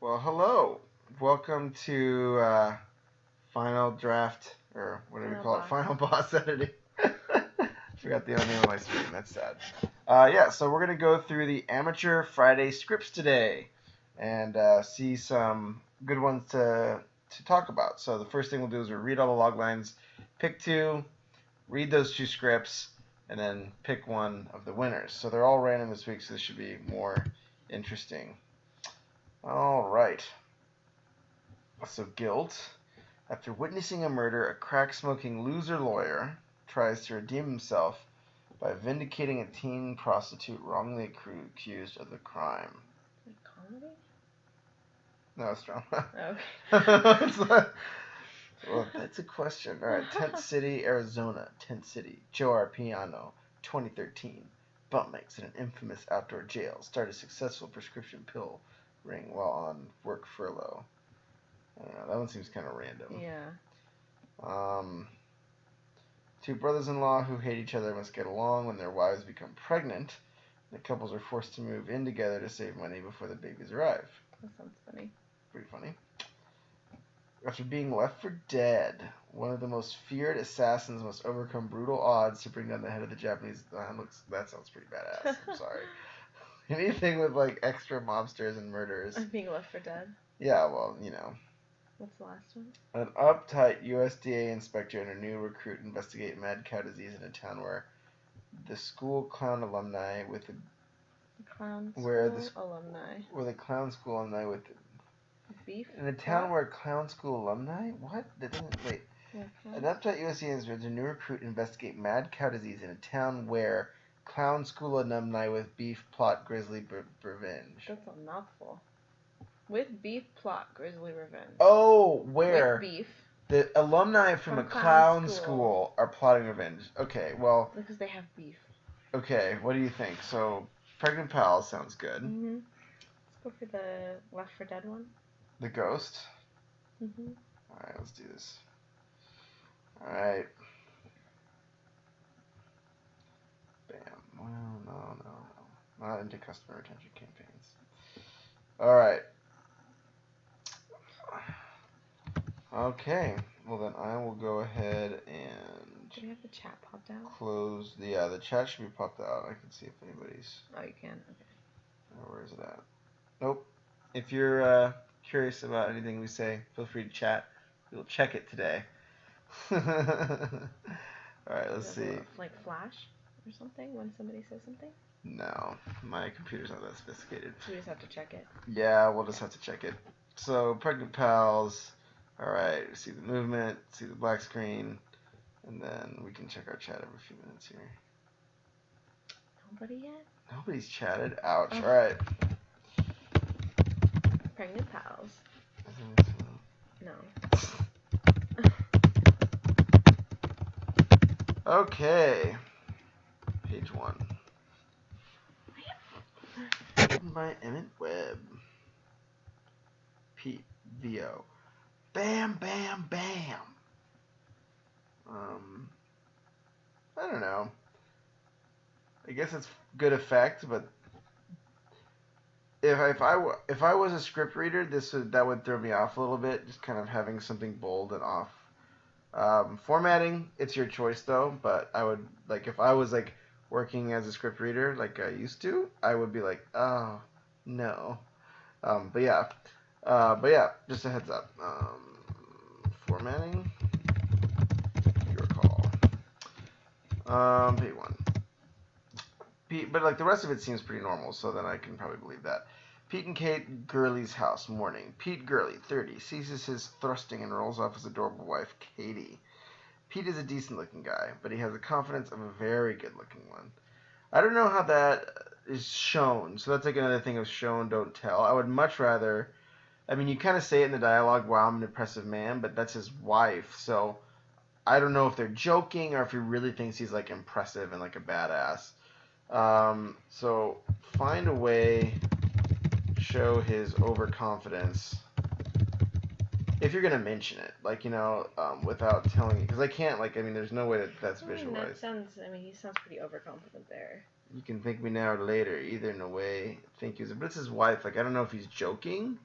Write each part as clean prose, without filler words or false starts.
Well, hello. Welcome to Final Draft, or whatever you Final call it, boss. Final Boss Editing. Forgot the name of my screen. That's sad. So we're going to go through the Amateur Friday scripts today and see some good ones to talk about. So the first thing we'll do is we'll read all the log lines, pick two, read those two scripts, and then pick one of the winners. So they're all random this week, so this should be more interesting. All right. So guilt. After witnessing a murder, a crack-smoking loser lawyer tries to redeem himself by vindicating a teen prostitute wrongly accused of the crime. Comedy? No, it's drama. Okay. Well, that's a question. All right, Tent City, Arizona. Tent City. Joe Arpiano, 2013. Buttmakes in an infamous outdoor jail. Start a successful prescription pill ring while on work furlough. I don't know. That one seems kind of random. Yeah. Two brothers-in-law who hate each other must get along when their wives become pregnant. The couples are forced to move in together to save money before the babies arrive. That sounds funny. Pretty funny. After being left for dead, one of the most feared assassins must overcome brutal odds to bring down the head of the Japanese. That sounds pretty badass. I'm sorry. Anything with like extra mobsters and murderers. I'm being left for dead. Yeah, well, you know. What's the last one? An uptight USDA inspector and a new recruit investigate mad cow disease in a town where the school clown alumni with the Clown school alumni. where the clown school alumni with Beef? in a town where clown school alumni? What? That doesn't wait. Yeah, An uptight USDA inspector and a new recruit investigate mad cow disease in a town where clown school alumni with beef plot grisly revenge. That's a mouthful. With beef plot grisly revenge. Oh, where? With beef. The alumni from a clown school are plotting revenge. Okay, well. Because they have beef. Okay, what do you think? So, Pregnant Pals sounds good. Mm-hmm. Let's go for the Left for Dead one. The Ghost? Mm-hmm. Alright, let's do this. Alright. Bam. Well, no. Not into customer retention campaigns. Alright. Okay, well then I will go ahead and do we have the chat popped out? Close the chat should be popped out. I can see if anybody's. Oh, you can. Okay. Where is it at? Nope. If you're curious about anything we say, feel free to chat. We'll check it today. All right, let's see. Like flash or something when somebody says something. No, my computer's not that sophisticated. So we just have to check it. Yeah, we'll just have to check it. So, Pregnant Pals. All right, see the movement, see the black screen, and then we can check our chat every few minutes here. Nobody yet? Nobody's chatted. Ouch. All right. Pregnant Pals. No. Okay. Page 1. Written by Emmett Webb. Pete VO. Bam, bam, bam. I don't know. I guess it's good effect, but if I was a script reader, that would throw me off a little bit. Just kind of having something bold and off. Formatting, it's your choice though. But I would like if I was like working as a script reader like I used to, I would be like, oh no. But yeah, just a heads up. Formatting, your call. Page 1. Pete, but like the rest of it seems pretty normal, so then I can probably believe that. Pete and Kate Gurley's house, morning. Pete Gurley, 30, seizes his thrusting and rolls off his adorable wife, Katie. Pete is a decent-looking guy, but he has the confidence of a very good-looking one. I don't know how that is shown, so that's like another thing of shown, don't tell. I would much rather... I mean, you kind of say it in the dialogue, wow, I'm an impressive man, but that's his wife, so I don't know if they're joking or if he really thinks he's, like, impressive and, like, a badass. So find a way to show his overconfidence if you're gonna mention it, like, you know, without telling it, because I can't, like, I mean, there's no way that's visualized. He sounds pretty overconfident there. You can thank me now or later, either in a way, thank you, but it's his wife, like, I don't know if he's joking,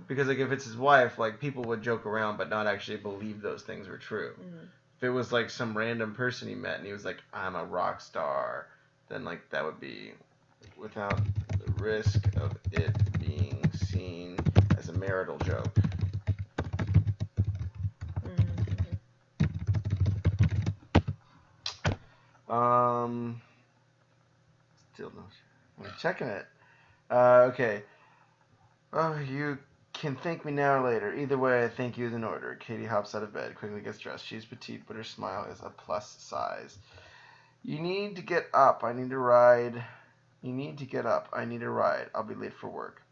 Because like if it's his wife, like people would joke around but not actually believe those things were true. If it was like some random person he met and he was like, I'm a rock star, then like that would be without the risk of it being seen as a marital joke. Still no. I'm checking it. Okay. Oh, you can thank me now or later. Either way, I thank you is in order. Katie hops out of bed, quickly gets dressed. She's petite, but her smile is a plus size. You need to get up. I need to ride. You need to get up. I need a ride. I'll be late for work.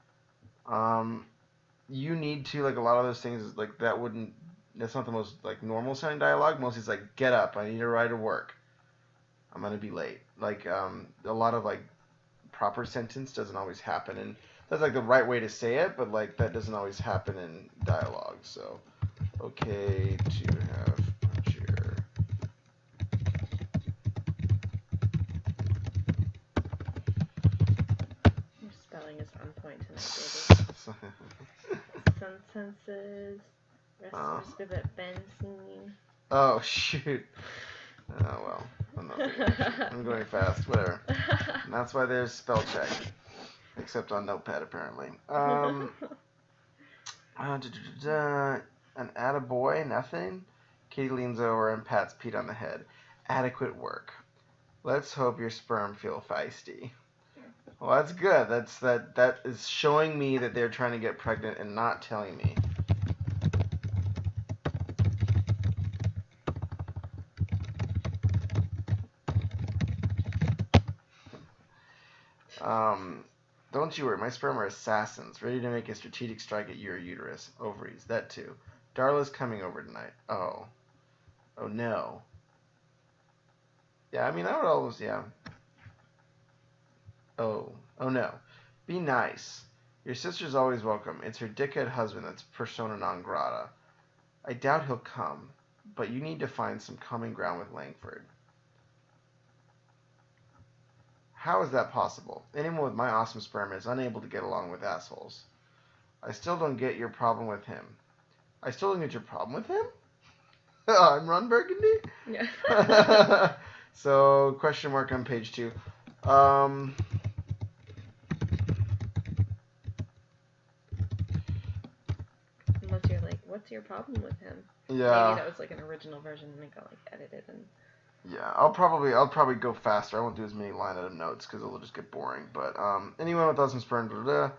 You need to, like, a lot of those things, like, that's not the most, like, normal sounding dialogue. Mostly it's like, get up. I need a ride to work. I'm going to be late. Like, a lot of, like, proper sentence doesn't always happen. And that's, like, the right way to say it, but, like, that doesn't always happen in dialogue. So, okay to have punchier. Your spelling is on point tonight, baby. Sentences. Rest of it, benzene. Oh, shoot. Oh, well. I'm going fast. Whatever. And that's why there's spell check. Except on Notepad, apparently. An attaboy, nothing. Katie leans over and pats Pete on the head. Adequate work. Let's hope your sperm feel feisty. Well, that's good. That is showing me that they're trying to get pregnant and not telling me. Don't you worry, my sperm are assassins, ready to make a strategic strike at your uterus, ovaries, that too. Darla's coming over tonight. Oh. Oh no. Yeah, I mean, I would always, yeah. Oh. Oh no. Be nice. Your sister's always welcome. It's her dickhead husband that's persona non grata. I doubt he'll come, but you need to find some common ground with Langford. How is that possible? Anyone with my awesome sperm is unable to get along with assholes. I still don't get your problem with him. I still don't get your problem with him? I'm Ron Burgundy? Yeah. So, question mark on page 2. Unless you're like, what's your problem with him? Yeah. Maybe that was like an original version and it got like edited and... Yeah, I'll probably go faster. I won't do as many line item notes because it'll just get boring. But anyone with awesome sperm, blah, blah, blah.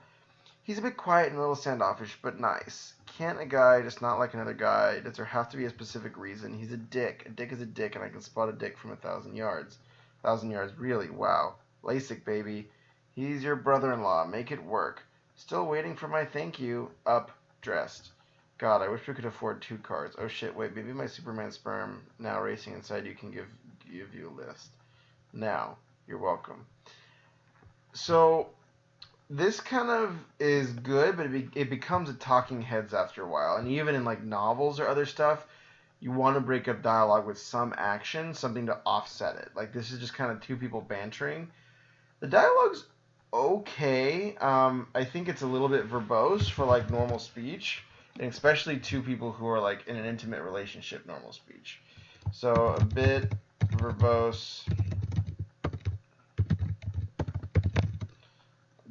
He's a bit quiet and a little standoffish, but nice. Can't a guy just not like another guy? Does there have to be a specific reason? He's a dick. A dick is a dick, and I can spot a dick from 1,000 yards. 1,000 yards, really? Wow. LASIK, baby. He's your brother-in-law. Make it work. Still waiting for my thank you. Up, dressed. God, I wish we could afford 2 cars. Oh shit, wait, maybe my Superman sperm now racing inside you can give you a list. Now, you're welcome. So, this kind of is good, but it becomes a talking heads after a while. And even in like novels or other stuff, you want to break up dialogue with some action, something to offset it. Like this is just kind of 2 people bantering. The dialogue's okay. I think it's a little bit verbose for like normal speech. And especially 2 people who are like in an intimate relationship, normal speech. So a bit verbose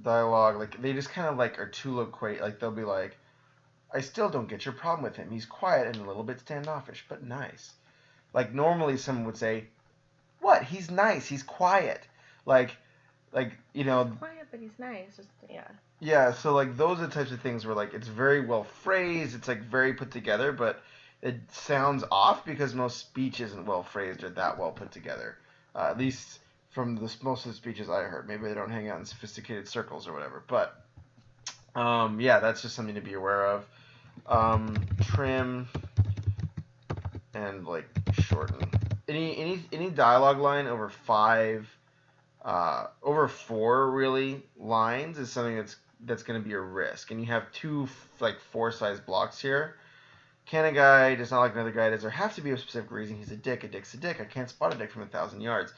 dialogue. Like they just kind of like are too loquacious. Like they'll be like, I still don't get your problem with him. He's quiet and a little bit standoffish, but nice. Like normally someone would say, what? He's nice. He's quiet. Like you know. He's quiet, but he's nice. Just yeah. Yeah, so like those are the types of things where like it's very well phrased, it's like very put together, but it sounds off because most speech isn't well phrased or that well put together. At least from most of the speeches I heard. Maybe they don't hang out in sophisticated circles or whatever. But yeah, that's just something to be aware of. Trim and like shorten. Any dialogue line over 4 really lines is something that's going to be a risk. And you have 2 like 4-size blocks here. Can a guy does not like another guy? Does there have to be a specific reason? He's a dick. A dick's a dick. I can't spot a dick from 1,000 yards.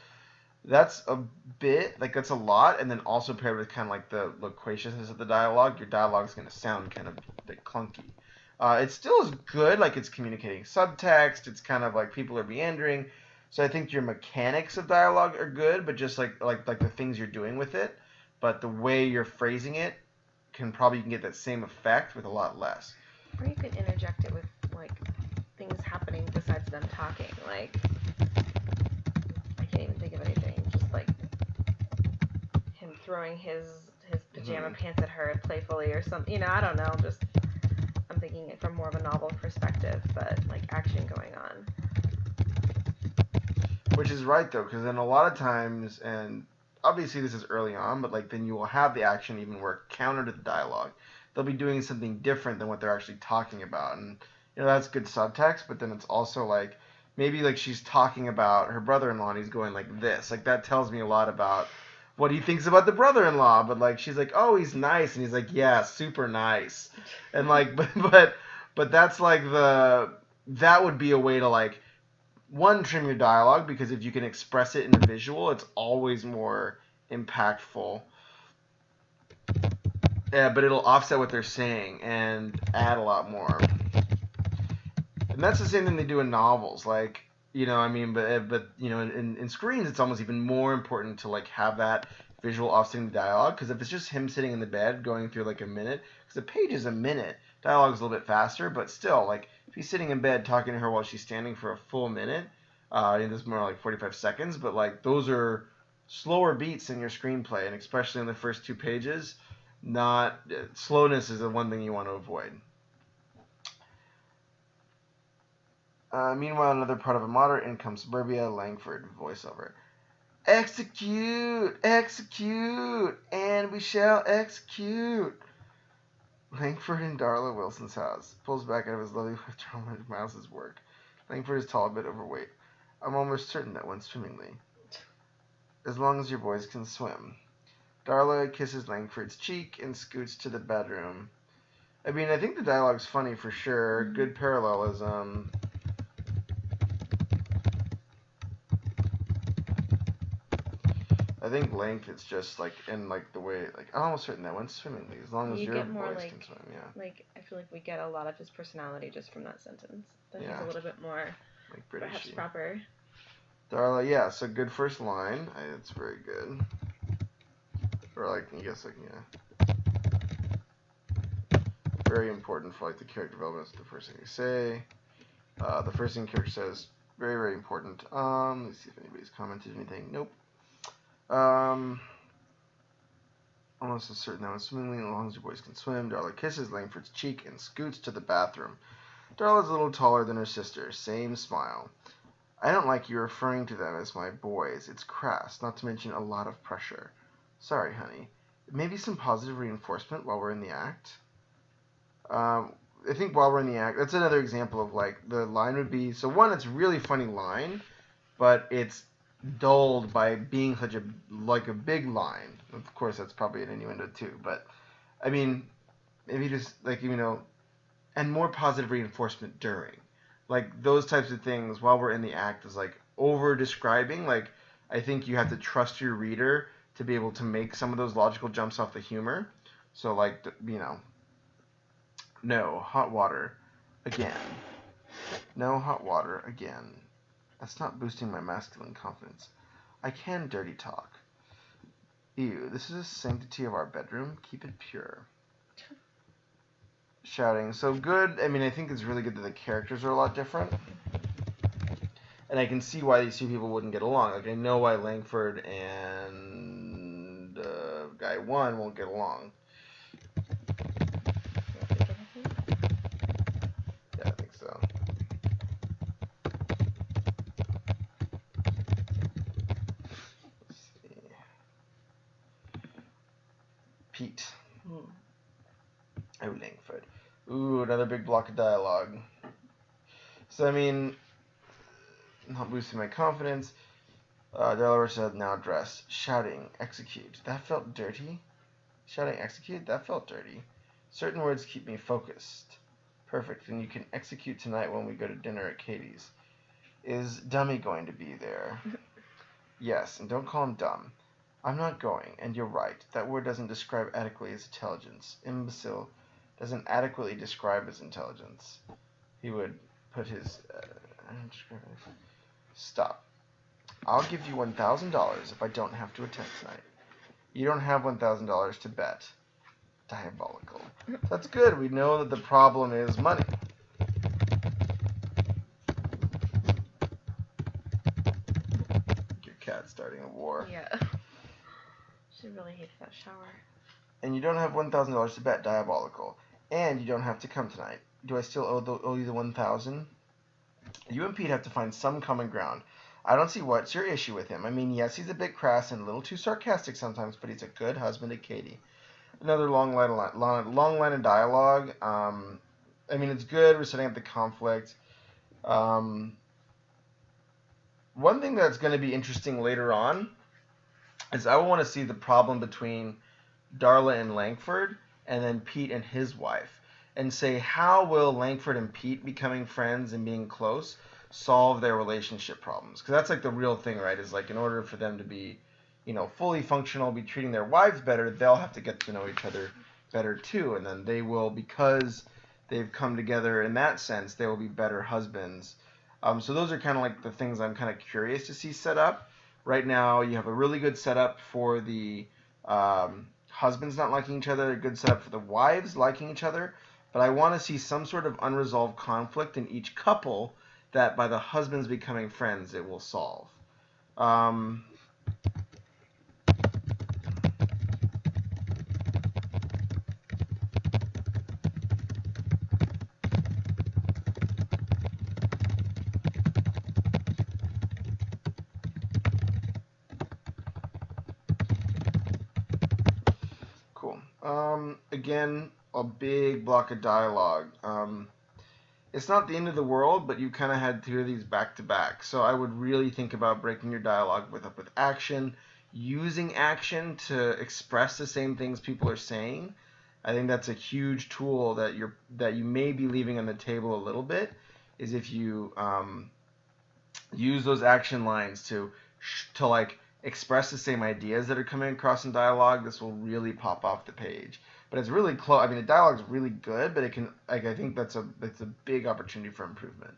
That's a bit, like, that's a lot, and then also paired with kind of like the loquaciousness of the dialogue, your dialogue is going to sound kind of a bit clunky. It still is good, like it's communicating subtext, it's kind of like people are meandering, so I think your mechanics of dialogue are good, but just like the things you're doing with it, but the way you're phrasing it you can get that same effect with a lot less. Or you could interject it with like things happening besides them talking, like I can't even think of anything, just like him throwing his pajama pants at her playfully or something, I don't know, just I'm thinking it from more of a novel perspective, but like action going on. Which is right though, because then a lot of times, and obviously this is early on, but like then you will have the action even work counter to the dialogue. They'll be doing something different than what they're actually talking about, and that's good subtext. But then it's also like maybe like she's talking about her brother-in-law and he's going like this, like that tells me a lot about what he thinks about the brother-in-law. But like she's like, oh, he's nice, and he's like, yeah, super nice, and like but that's like that would be a way to like. One, trim your dialogue, because if you can express it in a visual, it's always more impactful. Yeah, but it'll offset what they're saying and add a lot more. And that's the same thing they do in novels. Like, but in screens, it's almost even more important to like have that visual offsetting dialogue. Because if it's just him sitting in the bed going through like a minute, because the page is a minute, dialogue's a little bit faster, but still, like if he's sitting in bed talking to her while she's standing for a full minute, it's more like 45 seconds, but like those are slower beats in your screenplay, and especially in the first 2 pages, slowness is the one thing you want to avoid. Meanwhile, another part of a moderate income suburbia, Langford voiceover. Execute, execute, and we shall execute. Langford in Darla Wilson's house. Pulls back out of his lovely withdrawal and admires his work. Langford is tall, a bit overweight. I'm almost certain that went swimmingly. As long as your boys can swim. Darla kisses Langford's cheek and scoots to the bedroom. I mean, I think the dialogue's funny for sure. Good parallelism. I think length is just like in like the way like I'm almost certain that went swimmingly as long as your boys can swim. Yeah. Like I feel like we get a lot of his personality just from that sentence. That he's a little bit more like British, perhaps proper. Darla, yeah. So good first line. It's very good. Or like I guess like very important for like the character development. That's the first thing you say. The first thing the character says very very important. Let's see if anybody's commented anything. Nope. Almost as certain that went swimmingly, as long as your boys can swim. Darla kisses Langford's cheek and scoots to the bathroom. Darla's a little taller than her sister. Same smile. I don't like you referring to them as my boys. It's crass, not to mention a lot of pressure. Sorry, honey. Maybe some positive reinforcement while we're in the act. I think while we're in the act, that's another example of like the line would be, so one, it's a really funny line, but it's dulled by being such a big line. Of course, that's probably an innuendo too, but I mean, maybe just like and more positive reinforcement during, like those types of things while we're in the act is like over describing. Like I think you have to trust your reader to be able to make some of those logical jumps off the humor. So like no hot water again. No hot water again. That's not boosting my masculine confidence. I can dirty talk. Ew, this is the sanctity of our bedroom. Keep it pure. Shouting. So good. I mean, I think it's really good that the characters are a lot different. And I can see why these two people wouldn't get along. Like, I know why Langford and guy 1 won't get along. Yeah, I think so. Pete. Oh, Langford. Ooh, another big block of dialogue. So, I mean, not boosting my confidence. Delaware said, now dress. Shouting, execute. That felt dirty. Shouting, execute? That felt dirty. Certain words keep me focused. Perfect. And you can execute tonight when we go to dinner at Katie's. Is Dummy going to be there? Yes, and don't call him dumb. I'm not going, and you're right. That word doesn't describe adequately his intelligence. Imbecile doesn't adequately describe his intelligence. He would put his... Stop. I'll give you $1,000 if I don't have to attend tonight. You don't have $1,000 to bet. Diabolical. That's good. We know that the problem is money. Your cat's starting a war. Yeah. She really hates that shower. And you don't have $1,000 to bet. Diabolical. And you don't have to come tonight. Do I still owe you the $1,000? You and Pete have to find some common ground. I don't see what's your issue with him. I mean, yes, he's a bit crass and a little too sarcastic sometimes, but he's a good husband to Katie. Another long line of dialogue. I mean, it's good. We're setting up the conflict. One thing that's going to be interesting later on is I want to see the problem between Darla and Langford and then Pete and his wife, and say, how will Langford and Pete becoming friends and being close solve their relationship problems? Because that's like the real thing, right? Is like in order for them to be, fully functional, be treating their wives better, they'll have to get to know each other better too, and then they will, because they've come together in that sense, they will be better husbands. So those are kind of like the things I'm kind of curious to see set up. Right now, you have a really good setup for the husbands not liking each other, a good setup for the wives liking each other, but I want to see some sort of unresolved conflict in each couple that by the husbands becoming friends it will solve. Cool. Again, a big block of dialogue. It's not the end of the world, but you kind of had two of these back to back. So I would really think about breaking your dialogue up with action, using action to express the same things people are saying. I think that's a huge tool that you may be leaving on the table a little bit. Is if you use those action lines to like express the same ideas that are coming across in dialogue. This will really pop off the page. But it's really close. I mean, the dialogue's really good, but it can, like, I think that's a big opportunity for improvement.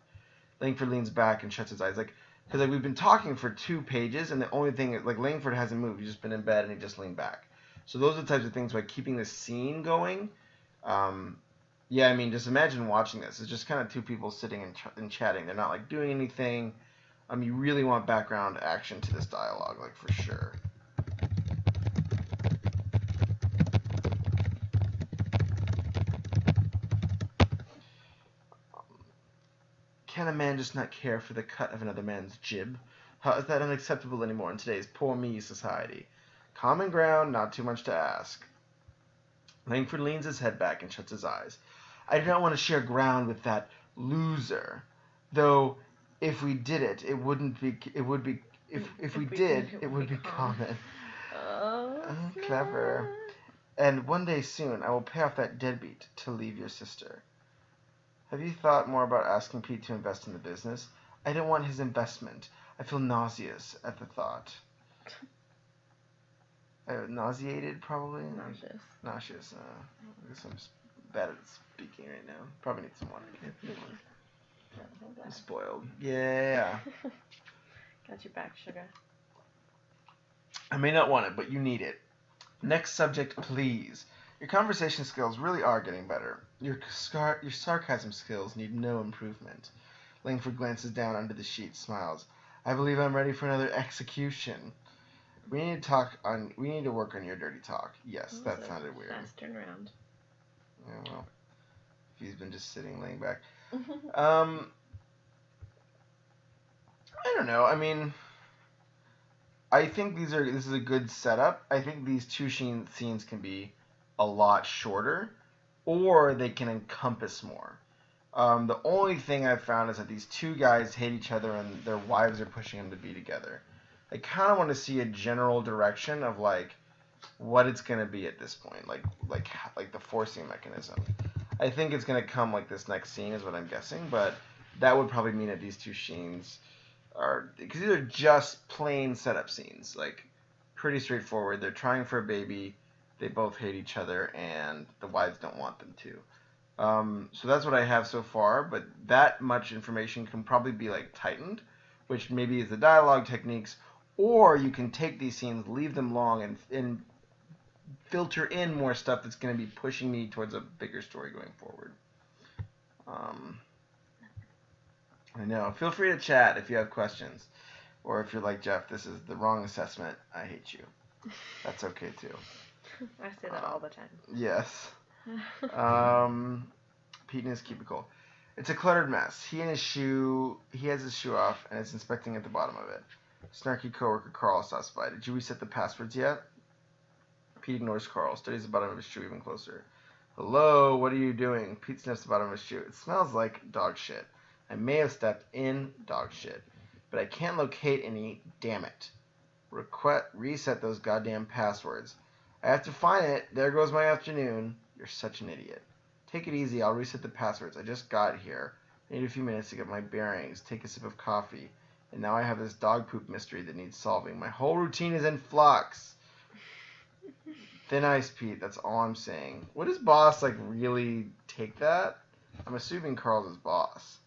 Langford leans back and shuts his eyes, because we've been talking for 2 pages, and the only thing, Langford hasn't moved. He's just been in bed and he just leaned back. So those are the types of things by keeping the scene going. Yeah, I mean, just imagine watching this. It's just kind of 2 people sitting and chatting. They're not doing anything. You really want background action to this dialogue, for sure. Can a man just not care for the cut of another man's jib? How is that unacceptable anymore in today's poor me society? Common ground, not too much to ask. Langford leans his head back and shuts his eyes. I do not want to share ground with that loser. Though, if we did it, it would be common. Oh, clever. And one day soon, I will pay off that deadbeat to leave your sister. Have you thought more about asking Pete to invest in the business? I don't want his investment. I feel nauseous at the thought. Nauseated, probably? Nauseous. I guess I'm just bad at speaking right now. Probably need some water. I'm spoiled. Yeah. Got your back, sugar. I may not want it, but you need it. Next subject, please. Your conversation skills really are getting better. Your sarcasm skills need no improvement. Langford glances down under the sheet, smiles. I believe I'm ready for another execution. We need to work on your dirty talk. Yes, that sounded weird. Fast turnaround. Yeah, well, if he's been just sitting, laying back. I don't know. I mean, I think this is a good setup. I think these 2 scenes can be a lot shorter, or they can encompass more. The only thing I've found is that these 2 guys hate each other and their wives are pushing them to be together. I kind of want to see a general direction of what it's going to be at this point, like the forcing mechanism. I think it's going to come this next scene is what I'm guessing, but that would probably mean that these 2 scenes are, because these are just plain setup scenes, like pretty straightforward. They're trying for a baby. They both hate each other, and the wives don't want them to. So that's what I have so far, but that much information can probably be like tightened, which maybe is the dialogue techniques, or you can take these scenes, leave them long, and filter in more stuff that's going to be pushing me towards a bigger story going forward. I know. Feel free to chat if you have questions, or if you're like Jeff, this is the wrong assessment. I hate you. That's okay too. I say that all the time. Yes. Pete in his cubicle. It's a cluttered mess. He has his shoe off, and is inspecting at the bottom of it. Snarky coworker Carl stops by. Did you reset the passwords yet? Pete ignores Carl, studies the bottom of his shoe even closer. Hello, what are you doing? Pete sniffs the bottom of his shoe. It smells like dog shit. I may have stepped in dog shit, but I can't locate any. Damn it. Reset those goddamn passwords. I have to find it. There goes my afternoon. You're such an idiot. Take it easy. I'll reset the passwords. I just got here. I need a few minutes to get my bearings, take a sip of coffee, and now I have this dog poop mystery that needs solving. My whole routine is in flux. Thin ice, Pete. That's all I'm saying. What does boss, like, really take that? I'm assuming Carl's his boss.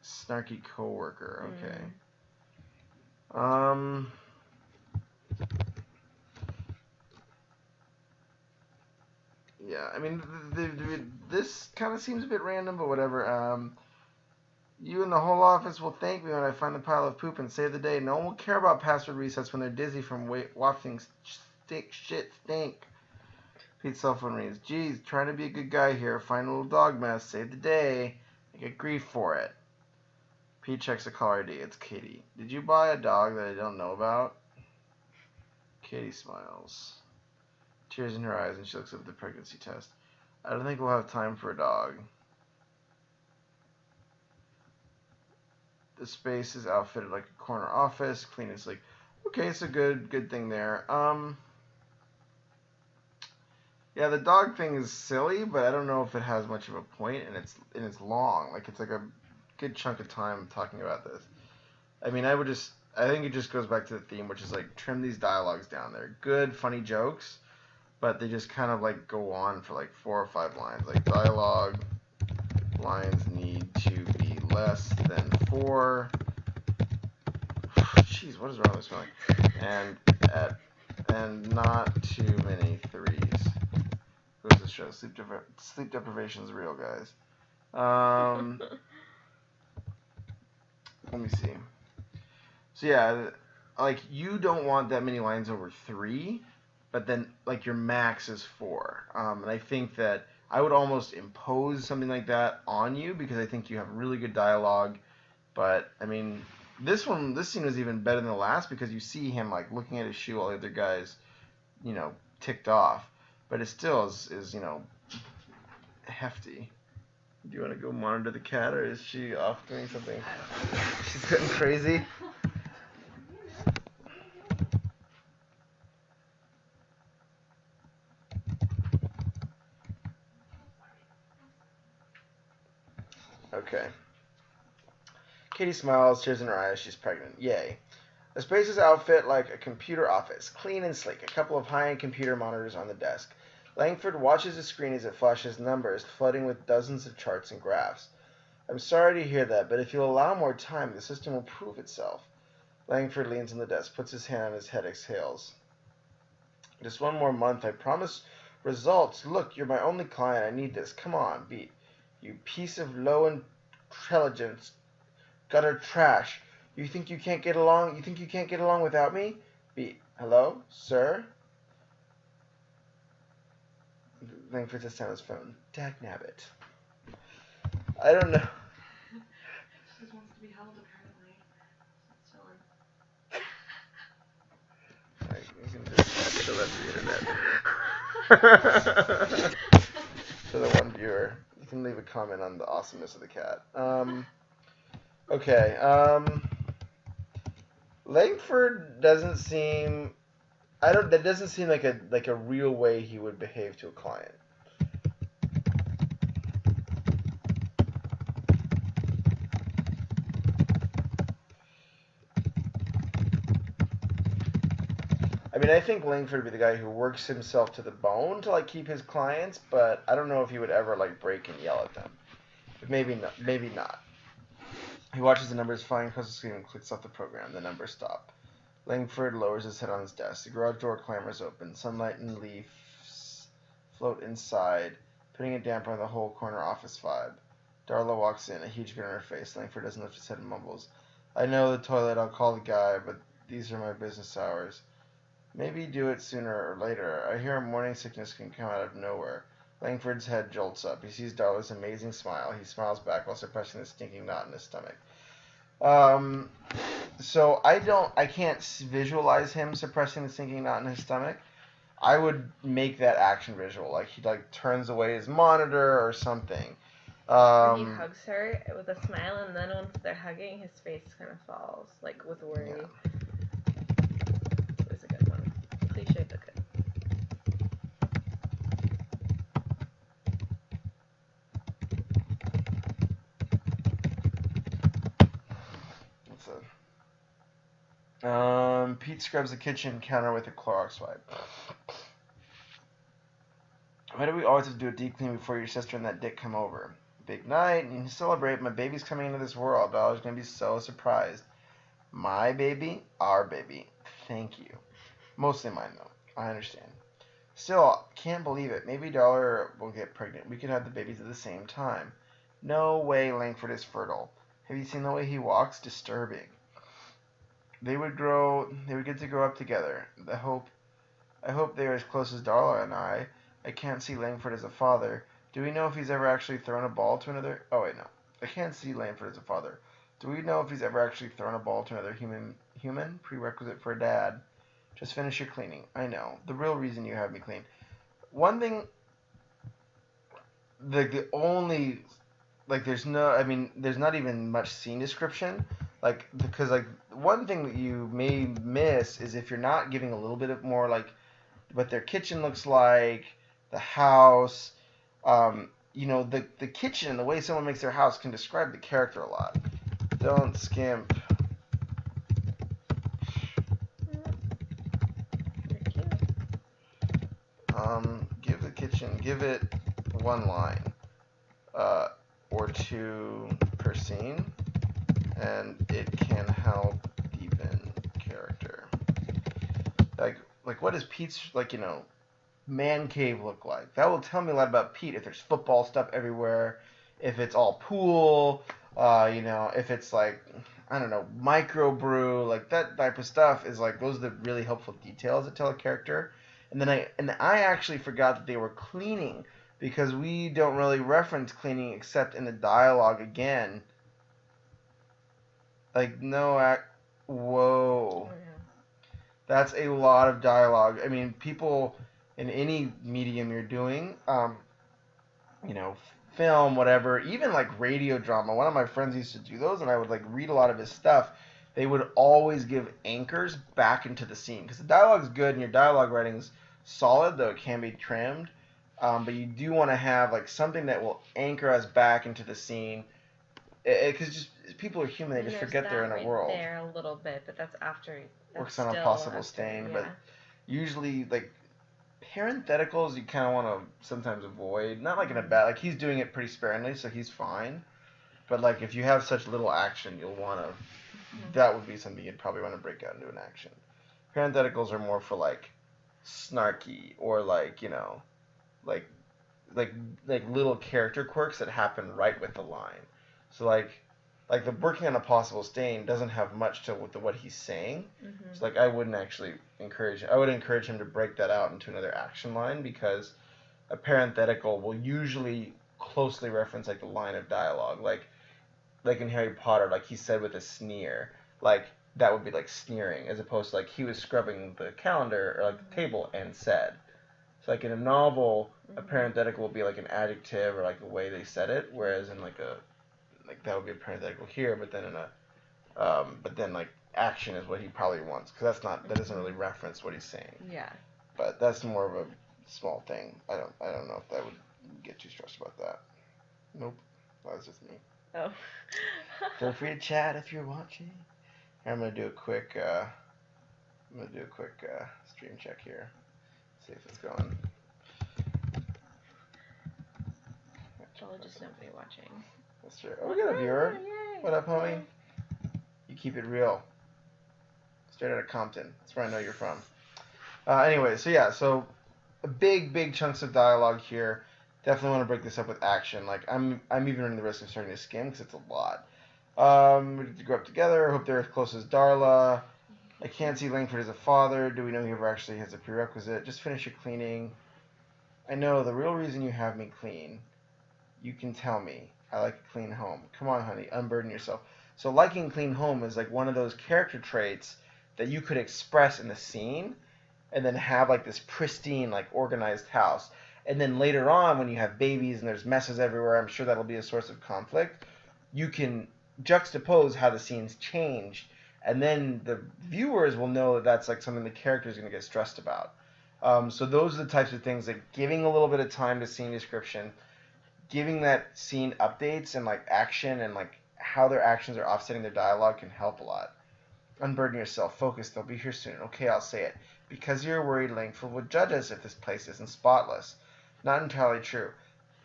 Snarky coworker. Okay. Yeah, I mean, this kind of seems a bit random, but whatever. You and the whole office will thank me when I find the pile of poop and save the day. No one will care about password resets when they're dizzy from wafting shit stink. Pete's cell phone rings. Geez, trying to be a good guy here. Find a little dog mess. Save the day. I get grief for it. Pete checks the caller ID. It's Katie. Did you buy a dog that I don't know about? Katie smiles. Tears in her eyes, and she looks up at the pregnancy test. I don't think we'll have time for a dog. The space is outfitted like a corner office. Clean and sleek. Okay, it's a good thing there. Yeah, the dog thing is silly, but I don't know if it has much of a point, and it's long. Like, it's like a good chunk of time talking about this. I mean, I think it just goes back to the theme, which is like trim these dialogues down. They're good, funny jokes, but they just kind of like go on for like 4 or 5 lines. Like, dialogue lines need to be less than 4. Jeez, what is wrong with this feeling? And not too many 3s. Goes to show sleep deprivation is real, guys. Let me see. So yeah, like, you don't want that many lines over 3, but then like your max is 4. And I think that I would almost impose something like that on you, because I think you have really good dialogue. But I mean, this scene was even better than the last, because you see him like looking at his shoe while the other guys, ticked off. But it still is hefty. Do you want to go monitor the cat, or is she off doing something? She's getting crazy. Okay. Katie smiles, tears in her eyes. She's pregnant. Yay. The space is outfit like a computer office, clean and sleek. A couple of high-end computer monitors on the desk. Langford watches the screen as it flashes numbers, flooding with dozens of charts and graphs. I'm sorry to hear that, but if you'll allow more time, the system will prove itself. Langford leans on the desk, puts his hand on his head, exhales. Just 1 more month, I promise results. Look, you're my only client. I need this. Come on, Beat. You piece of low intelligence, gutter trash. You think you can't get along? You think you can't get along without me? Beat. Hello, sir? Langford sits down his phone. Dagnabbit. I don't know. She just wants to be held, apparently. Right, you can just show that to the internet. For the one viewer. You can leave a comment on the awesomeness of the cat. Okay. Langford doesn't seem... That doesn't seem like a real way he would behave to a client. mean, I think Langford would be the guy who works himself to the bone to like keep his clients, but I don't know if he would ever like break and yell at them. But maybe not. Maybe not. He watches the numbers flying across the screen and clicks off the program. The numbers stop. Langford lowers his head on his desk. The garage door clambers open. Sunlight and leaves float inside, putting a damper on the whole corner office vibe. Darla walks in, a huge grin on her face. Langford doesn't lift his head and mumbles, "I know the toilet, I'll call the guy, but these are my business hours. Maybe do it sooner or later. I hear morning sickness can come out of nowhere." Langford's head jolts up. He sees Darla's amazing smile. He smiles back while suppressing the stinking knot in his stomach. So I can't visualize him suppressing the stinking knot in his stomach. I would make that action visual, like he like turns away his monitor or something. He hugs her with a smile, and then once they're hugging, his face kind of falls, like with worry. Yeah. It was a good one. Cliche, but good. Pete scrubs the kitchen counter with a Clorox wipe. Why do we always have to do a deep clean before your sister and that dick come over? Big night, and you celebrate. My baby's coming into this world. Dollar's gonna be so surprised. My baby? Our baby. Thank you. Mostly mine, though. I understand. Still, can't believe it. Maybe Dollar will get pregnant. We could have the babies at the same time. No way Langford is fertile. Have you seen the way he walks? Disturbing. They would get to grow up together. I hope they are as close as Darla and I. I can't see Langford as a father. Do we know if he's ever actually thrown a ball to another... Oh, wait, no. I can't see Langford as a father. Do we know if he's ever actually thrown a ball to another human? Prerequisite for a dad. Just finish your cleaning. I know. The real reason you have me clean. One thing... the only... Like, there's not even much scene description. Like, because, like, one thing that you may miss is if you're not giving a little bit of more, like, what their kitchen looks like, the house, the kitchen and the way someone makes their house can describe the character a lot. Don't skimp. Give the kitchen, give it one line, or two per scene, and it can help deepen character. Like what does Pete's, man cave look like? That will tell me a lot about Pete. If there's football stuff everywhere, if it's all pool, if it's like, I don't know, microbrew, like that type of stuff is like, those are the really helpful details that tell a character. And then I actually forgot that they were cleaning, because we don't really reference cleaning except in the dialogue again. Like, whoa. That's a lot of dialogue. I mean, people in any medium you're doing, film, whatever, even like radio drama. One of my friends used to do those, and I would like read a lot of his stuff. They would always give anchors back into the scene, because the dialogue's good and your dialogue writing's solid, though it can be trimmed. But you do want to have like something that will anchor us back into the scene, because just people are human; they just forget they're in a world. There a little bit, but that's after. Works on a possible stain, yeah. But usually like parentheticals you kind of want to sometimes avoid. Not like in a bad, like he's doing it pretty sparingly, so he's fine. But like if you have such little action, you'll want to. That would be something you'd probably want to break out into an action. Parentheticals are more for like snarky or like like little character quirks that happen right with the line. So like the working on a possible stain doesn't have much to what he's saying. Mm-hmm. So like I would encourage him to break that out into another action line, because a parenthetical will usually closely reference like the line of dialogue. Like in Harry Potter, like he said with a sneer, like that would be like sneering, as opposed to like he was scrubbing the calendar or like the table and said. So like in a novel, a parenthetical will be like an adjective or like the way they said it, whereas in like that would be a parenthetical here, but then like action is what he probably wants, because that doesn't really reference what he's saying. Yeah. But that's more of a small thing. I don't know if that would get too stressed about that. Nope, that was just me. Oh. Feel free to chat if you're watching. I'm gonna do a quick I'm going to do a quick stream check here. See if it's going. Probably just nobody watching. That's true. Oh, we got a viewer. Yay. What up, homie? You keep it real. Straight out of Compton. That's where I know you're from. Anyway, so big chunks of dialogue here. Definitely want to break this up with action. Like I'm even running the risk of starting to skim because it's a lot. We need to grow up together. Hope they're as close as Darla. I can't see Langford as a father. Do we know he ever actually has a prerequisite? Just finish your cleaning. I know the real reason you have me clean. You can tell me. I like a clean home. Come on, honey, unburden yourself. So liking clean home is like one of those character traits that you could express in the scene and then have like this pristine, like organized house. And then later on when you have babies and there's messes everywhere, I'm sure that'll be a source of conflict. You can juxtapose how the scenes changed, and then the viewers will know that that's like something the character is going to get stressed about. So those are the types of things, like giving a little bit of time to scene description, giving that scene updates and like action and like how their actions are offsetting their dialogue can help a lot. Unburden yourself. Focus. They'll be here soon. Okay, I'll say it. Because you're worried Langford would judge us if this place isn't spotless. Not entirely true.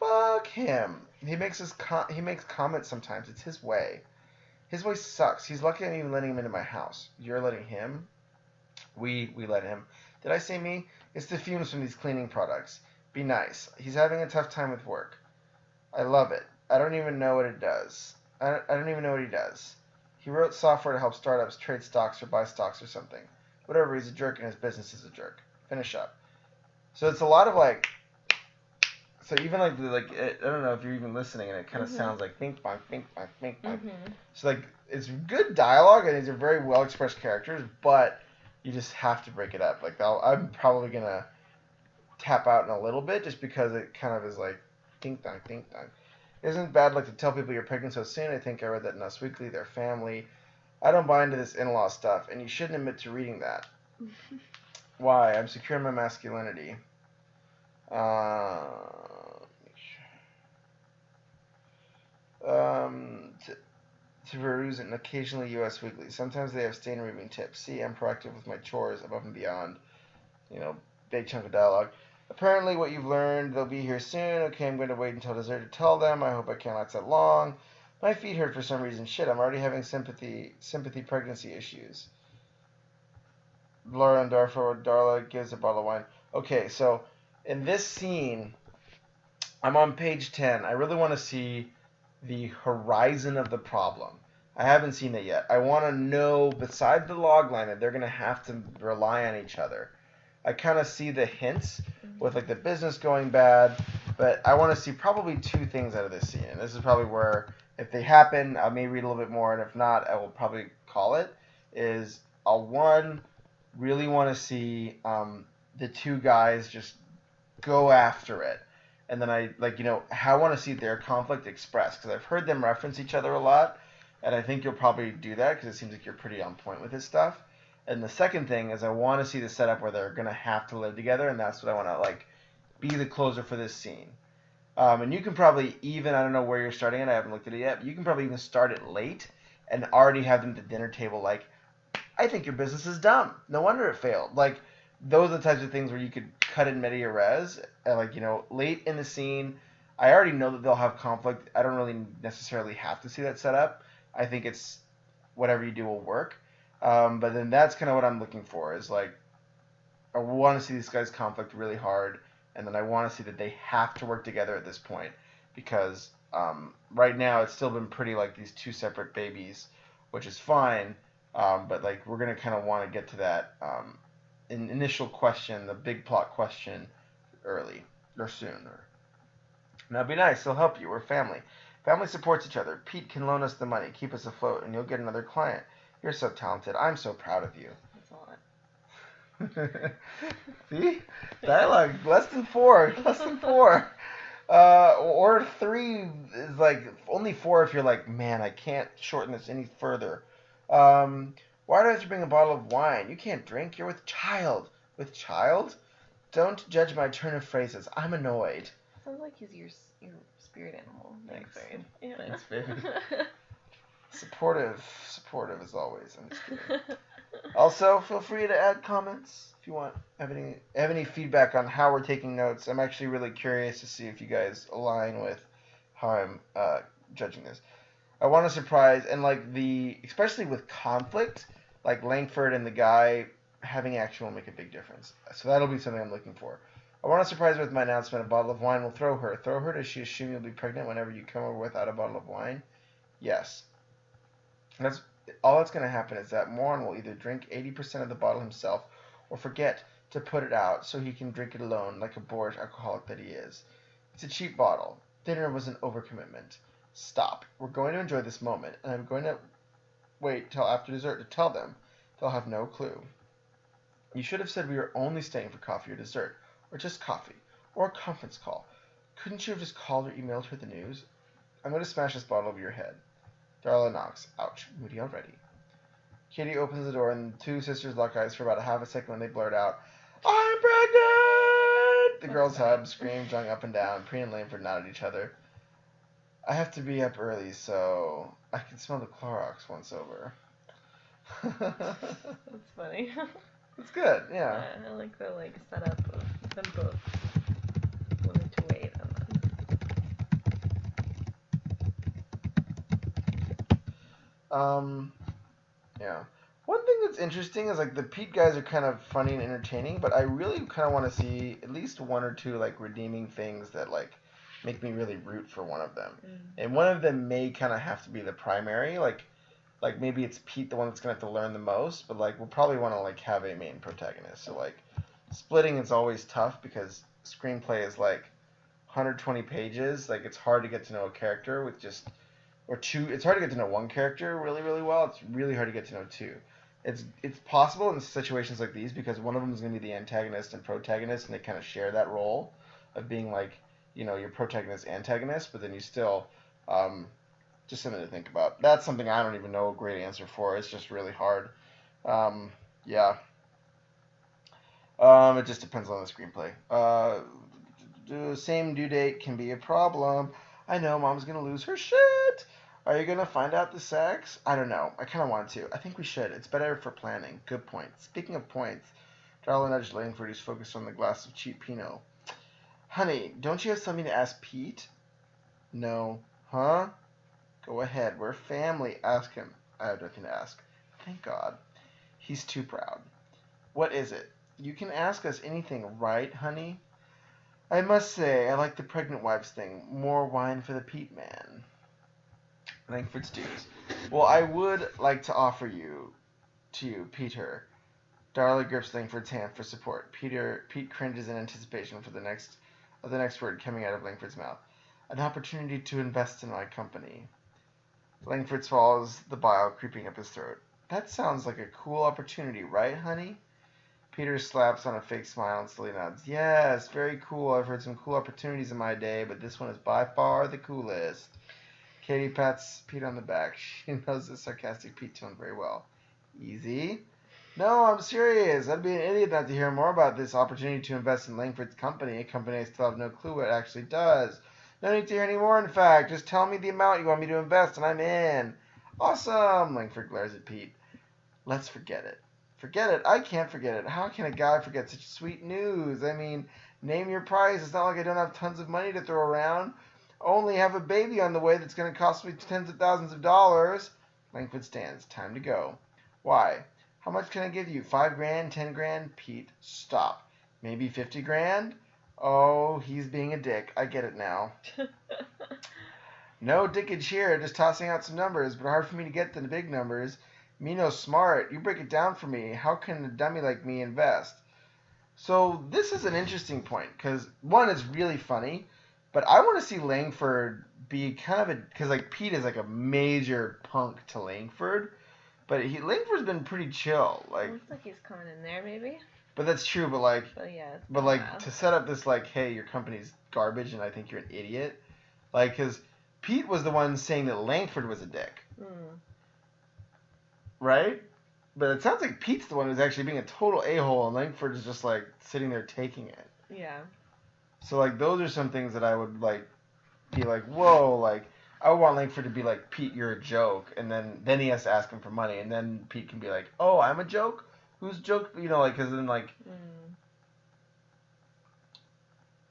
Fuck him. He makes comments sometimes. It's his way. His way sucks. He's lucky I'm even letting him into my house. You're letting him? We let him. Did I say me? It's the fumes from these cleaning products. Be nice. He's having a tough time with work. I love it. I don't even know what it does. I don't even know what he does. He wrote software to help startups trade stocks or buy stocks or something. Whatever, he's a jerk and his business is a jerk. Finish up. So it's a lot of like, so even like I don't know if you're even listening and it kind of sounds like bink bonk, bink bonk, bink bonk. So like it's good dialogue and these are very well expressed characters, but you just have to break it up. Like I'm probably gonna tap out in a little bit just because it kind of is like dink donk, dink donk. Isn't bad luck to tell people you're pregnant so soon. I think I read that in Us Weekly. Their family. I don't buy into this in-law stuff, and you shouldn't admit to reading that. Why? I'm secure in my masculinity. To peruse it, and occasionally US Weekly. Sometimes they have stain removing tips. See, I'm proactive with my chores above and beyond. You know, big chunk of dialogue. Apparently what you've learned, they'll be here soon. Okay, I'm going to wait until dessert to tell them. I hope I can't last that long. My feet hurt for some reason. Shit, I'm already having sympathy pregnancy issues. Laura and Darla gives a bottle of wine. Okay, so in this scene, I'm on page 10. I really want to see the horizon of the problem. I haven't seen it yet. I want to know, beside the log line, that they're going to have to rely on each other. I kind of see the hints with like the business going bad, but I want to see probably two things out of this scene. And this is probably where, if they happen, I may read a little bit more, and if not, I will probably call it. I'll really want to see the two guys just go after it. And then I want to see their conflict expressed, because I've heard them reference each other a lot, and I think you'll probably do that because it seems like you're pretty on point with this stuff. And the second thing is I want to see the setup where they're going to have to live together, and that's what I want to, like, be the closer for this scene. And you can probably even, I don't know where you're starting it, I haven't looked at it yet, but you can probably even start it late and already have them at the dinner table like, I think your business is dumb. No wonder it failed. Like, those are the types of things where you could cut in media res, late in the scene. I already know that they'll have conflict. I don't really necessarily have to see that set up. I think it's whatever you do will work. But then that's kind of what I'm looking for, is like, I want to see these guys conflict really hard, and then I want to see that they have to work together at this point, because right now it's still been pretty like these two separate babies, which is fine, but like we're going to kind of want to get to that initial question, the big plot question, early or soon. Now, it'd be nice. They'll help you. We're family. Family supports each other. Pete can loan us the money, keep us afloat, and you'll get another client. You're so talented. I'm so proud of you. That's a lot. See? Dialogue. Less than 4. Less than 4. Or 3 is like, only 4 if you're like, man, I can't shorten this any further. Why do I have to bring a bottle of wine? You can't drink. You're with child. With child? Don't judge my turn of phrases. I'm annoyed. Sounds like he's your spirit animal. Thanks. Yeah. Thanks, baby. Supportive as always. I'm just kidding. Also, feel free to add comments if you want. Have any feedback on how we're taking notes. I'm actually really curious to see if you guys align with how I'm judging this. I want to surprise, and like especially with conflict, like Langford and the guy having action will make a big difference. So that'll be something I'm looking for. I want to surprise her with my announcement. A bottle of wine will throw her. Throw her? Does she assume you'll be pregnant whenever you come over without a bottle of wine? Yes. That's all that's going to happen is that moron will either drink 80% of the bottle himself or forget to put it out so he can drink it alone like a boorish alcoholic that he is. It's a cheap bottle. Dinner was an overcommitment. Stop. We're going to enjoy this moment, and I'm going to wait till after dessert to tell them. They'll have no clue. You should have said we were only staying for coffee or dessert, or just coffee, or a conference call. Couldn't you have just called or emailed her the news? I'm going to smash this bottle over your head. Darla knocks. Ouch. Moody already. Katie opens the door, and the two sisters lock eyes for about a half a second when they blurt out, I'm pregnant! The girls hugged, screamed, jung up and down. Preen and Langford nodded at each other. I have to be up early, so I can smell the Clorox once over. That's funny. It's good, yeah. I like the setup of them both willing to wait and then. Yeah. One thing that's interesting is like the Pete guys are kind of funny and entertaining, but I really kind of want to see at least one or two like redeeming things that like make me really root for one of them. And one of them may kind of have to be the primary, like maybe it's Pete the one that's gonna have to learn the most, but like we'll probably want to like have a main protagonist. So like splitting is always tough because screenplay is like 120 pages. Like it's hard to get to know a character with just or two. It's hard to get to know one character really really well. It's really hard to get to know two. It's possible in situations like these because one of them is going to be the antagonist and protagonist, and they kind of share that role of being like your protagonist antagonist, but then you still just something to think about. That's something I don't even know a great answer for. It's just really hard. Yeah. It just depends on the screenplay. Same due date can be a problem. I know Mom's gonna lose her shit. Are you gonna find out the sex? I don't know. I kind of want to. I think we should. It's better for planning. Good point. Speaking of points, Darla nudged Langford, who's focused on the glass of cheap Pinot. Honey, don't you have something to ask Pete? No. Huh? Go ahead. We're family. Ask him. I have nothing to ask. Thank God. He's too proud. What is it? You can ask us anything, right, honey? I must say, I like the pregnant wives thing. More wine for the Pete man. Langford stews. Well, I would like to offer to you, Peter. Darla grips Langford's hand for support. Pete cringes in anticipation for the next word coming out of Langford's mouth. An opportunity to invest in my company. Langford swallows the bile creeping up his throat. That sounds like a cool opportunity, right, honey? Peter slaps on a fake smile and slowly nods. Yes, very cool. I've heard some cool opportunities in my day, but this one is by far the coolest. Katie pats Pete on the back. She knows the sarcastic Pete tone very well. Easy? No, I'm serious. I'd be an idiot not to hear more about this opportunity to invest in Langford's company, a company I still have no clue what it actually does. No need to hear any more, in fact. Just tell me the amount you want me to invest, and I'm in. Awesome! Langford glares at Pete. Let's forget it. Forget it? I can't forget it. How can a guy forget such sweet news? I mean, name your price. It's not like I don't have tons of money to throw around. Only have a baby on the way that's going to cost me tens of thousands of dollars. Langford stands. Time to go. Why? How much can I give you? 5 grand? 10 grand? Pete, stop. Maybe 50 grand? Oh, he's being a dick. I get it now. No dickage here. Just tossing out some numbers, but hard for me to get to the big numbers. Me no smart. You break it down for me. How can a dummy like me invest? So this is an interesting point because one, it's really funny, but I want to see Langford be kind of because like Pete is like a major punk to Langford, but Langford's been pretty chill. Like looks like he's coming in there maybe. But that's true. But like, yeah, to set up this like, hey, your company's garbage and I think you're an idiot, like because Pete was the one saying that Langford was a dick. Right? But it sounds like Pete's the one who's actually being a total a-hole and Langford is just like sitting there taking it. Yeah. So like those are some things that I would like be like, whoa, like I would want Langford to be like, Pete, you're a joke, and then he has to ask him for money, and then Pete can be like, oh, I'm a joke? Who's a joke? You know, like, because then, like,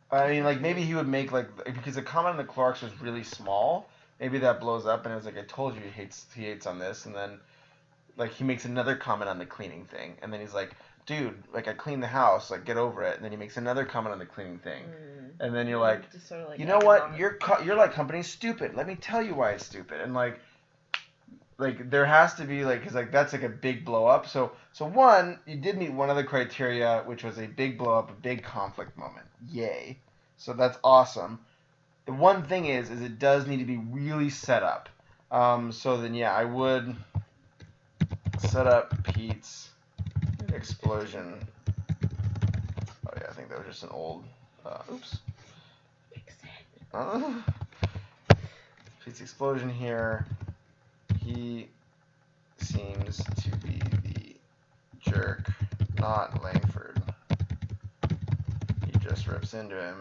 I mean, like, maybe he would make, like, because the comment on the Clarks was really small, maybe that blows up, and it was like, I told you he hates on this, and then, like, he makes another comment on the cleaning thing, and then he's like, dude, like, I cleaned the house, like, get over it, and then he makes another comment on the cleaning thing, and then you're like, just sort of like you know what, your like, company's stupid, let me tell you why it's stupid, and, like, there has to be, like, because, like, that's, like, a big blow-up, so one, you did meet one of the criteria, which was a big blow-up, a big conflict moment, yay, so that's awesome. The one thing is it does need to be really set up, so then, yeah, I would set up Pete's explosion. Oh yeah, I think that was just an old. Oops. Fix it. Pete's explosion here. He seems to be the jerk, not Langford. He just rips into him.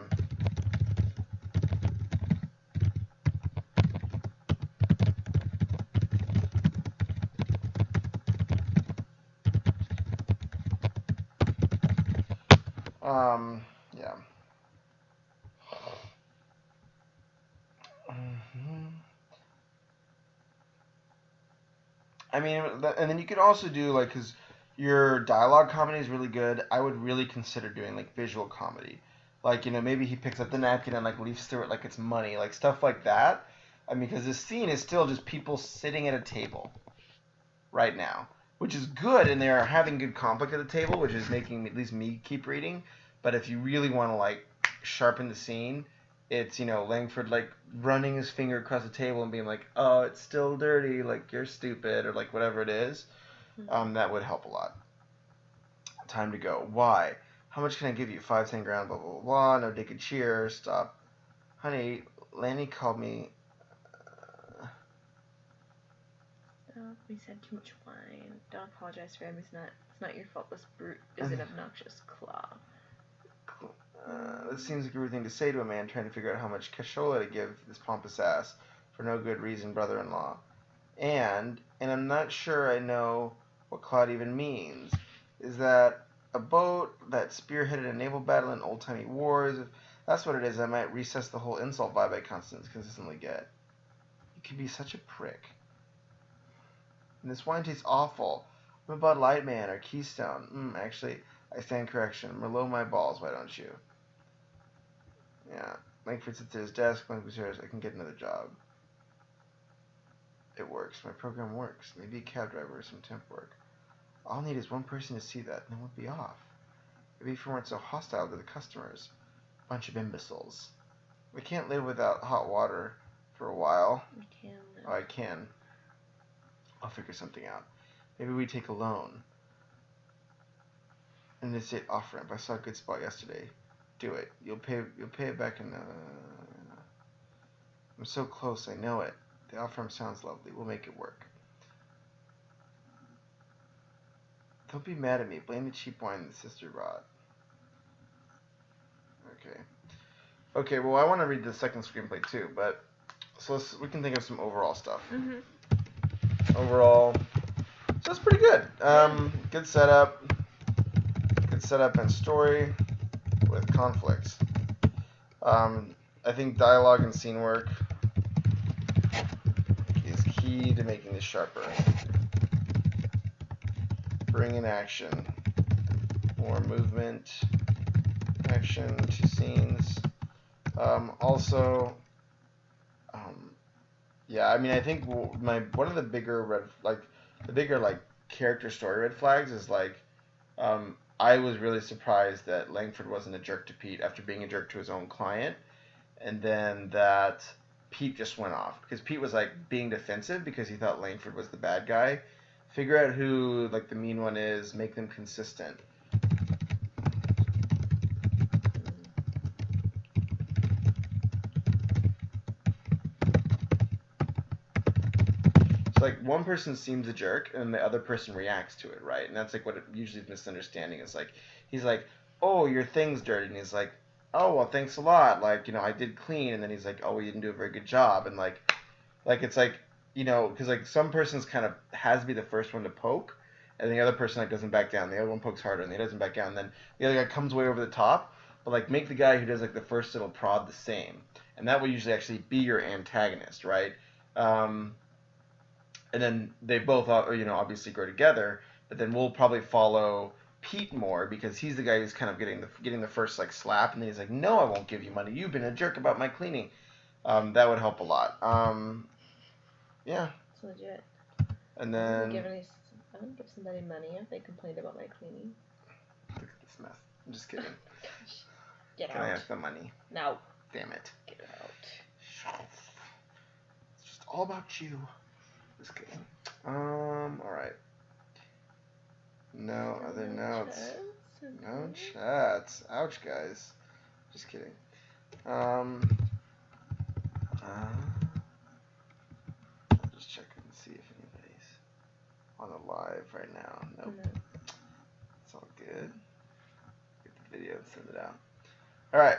Yeah. I mean, and then you could also do, like, because your dialogue comedy is really good, I would really consider doing, like, visual comedy. Like, you know, maybe he picks up the napkin and, like, leafs through it like it's money. Like, stuff like that. I mean, because this scene is still just people sitting at a table right now, which is good, and they're having good conflict at the table, which is making at least me keep reading. But if you really want to, like, sharpen the scene, it's, you know, Langford, like, running his finger across the table and being like, oh, it's still dirty, like, you're stupid, or, like, whatever it is. That would help a lot. Time to go. Why? How much can I give you? 5, 10 grand, blah, blah, blah, blah. No dick and cheer. Stop. Honey, Lanny called me. We said too much wine. Don't apologize for him. It's not your fault. This brute is an obnoxious claw. This seems like a rude thing to say to a man trying to figure out how much cashola to give this pompous ass for no good reason, brother-in-law. And I'm not sure I know what Claude even means. Is that a boat that spearheaded a naval battle in old-timey wars? If that's what it is, I might recess the whole insult vibe I consistently get. You can be such a prick. And this wine tastes awful. I'm a Bud Light man or Keystone. Actually, I stand correction. Merlot my balls, why don't you? Yeah. Langford sits at his desk. Langford says, I can get another job. It works. My program works. Maybe a cab driver or some temp work. All I need is one person to see that, and then we'll be off. Maybe if we weren't so hostile to the customers. Bunch of imbeciles. We can't live without hot water for a while. We can. Oh, I can. I'll figure something out. Maybe we take a loan. An estate off ramp. I saw a good spot yesterday. Do it. You'll pay it back in. I'm so close. I know it. The off ramp sounds lovely. We'll make it work. Don't be mad at me. Blame the cheap wine the sister brought. Okay. Okay. Well, I want to read the second screenplay too, but so we can think of some overall stuff. Overall, so that's pretty good. Good setup. Good setup and story with conflicts. I think dialogue and scene work is key to making this sharper. Bring in action. More movement. Action to scenes. Also, yeah, I mean, I think one of the bigger character story red flags is like, I was really surprised that Langford wasn't a jerk to Pete after being a jerk to his own client, and then that Pete just went off because Pete was like being defensive because he thought Langford was the bad guy. Figure out who like the mean one is, make them consistent. Like one person seems a jerk and the other person reacts to it, right? And that's like what it usually is misunderstanding is like he's like, oh, your thing's dirty, and he's like, oh, well, thanks a lot, like, you know, I did clean, and then he's like, oh, well, you didn't do a very good job, and like Like it's like, you know, because like some person's kind of has to be the first one to poke, and the other person like doesn't back down. The other one pokes harder, and he doesn't back down. And then the other guy comes way over the top. But like make the guy who does like the first little prod the same, and that will usually actually be your antagonist, right? Um, and then they both, you know, obviously grow together. But then we'll probably follow Pete more because he's the guy who's kind of getting the first like slap, and then he's like, "No, I won't give you money. You've been a jerk about my cleaning." That would help a lot. Yeah. It's legit. And I then wouldn't give somebody money if they complained about my cleaning. look at this mess. I'm just kidding. Gosh. Get Can out. I have the money? No. Damn it. Get out. Shut up. It's just all about you. Just kidding. Alright. No other notes. No chats. Ouch, guys. Just kidding. I'll just check and see if anybody's on the live right now. Nope. No. It's all good. Get the video and send it out. Alright.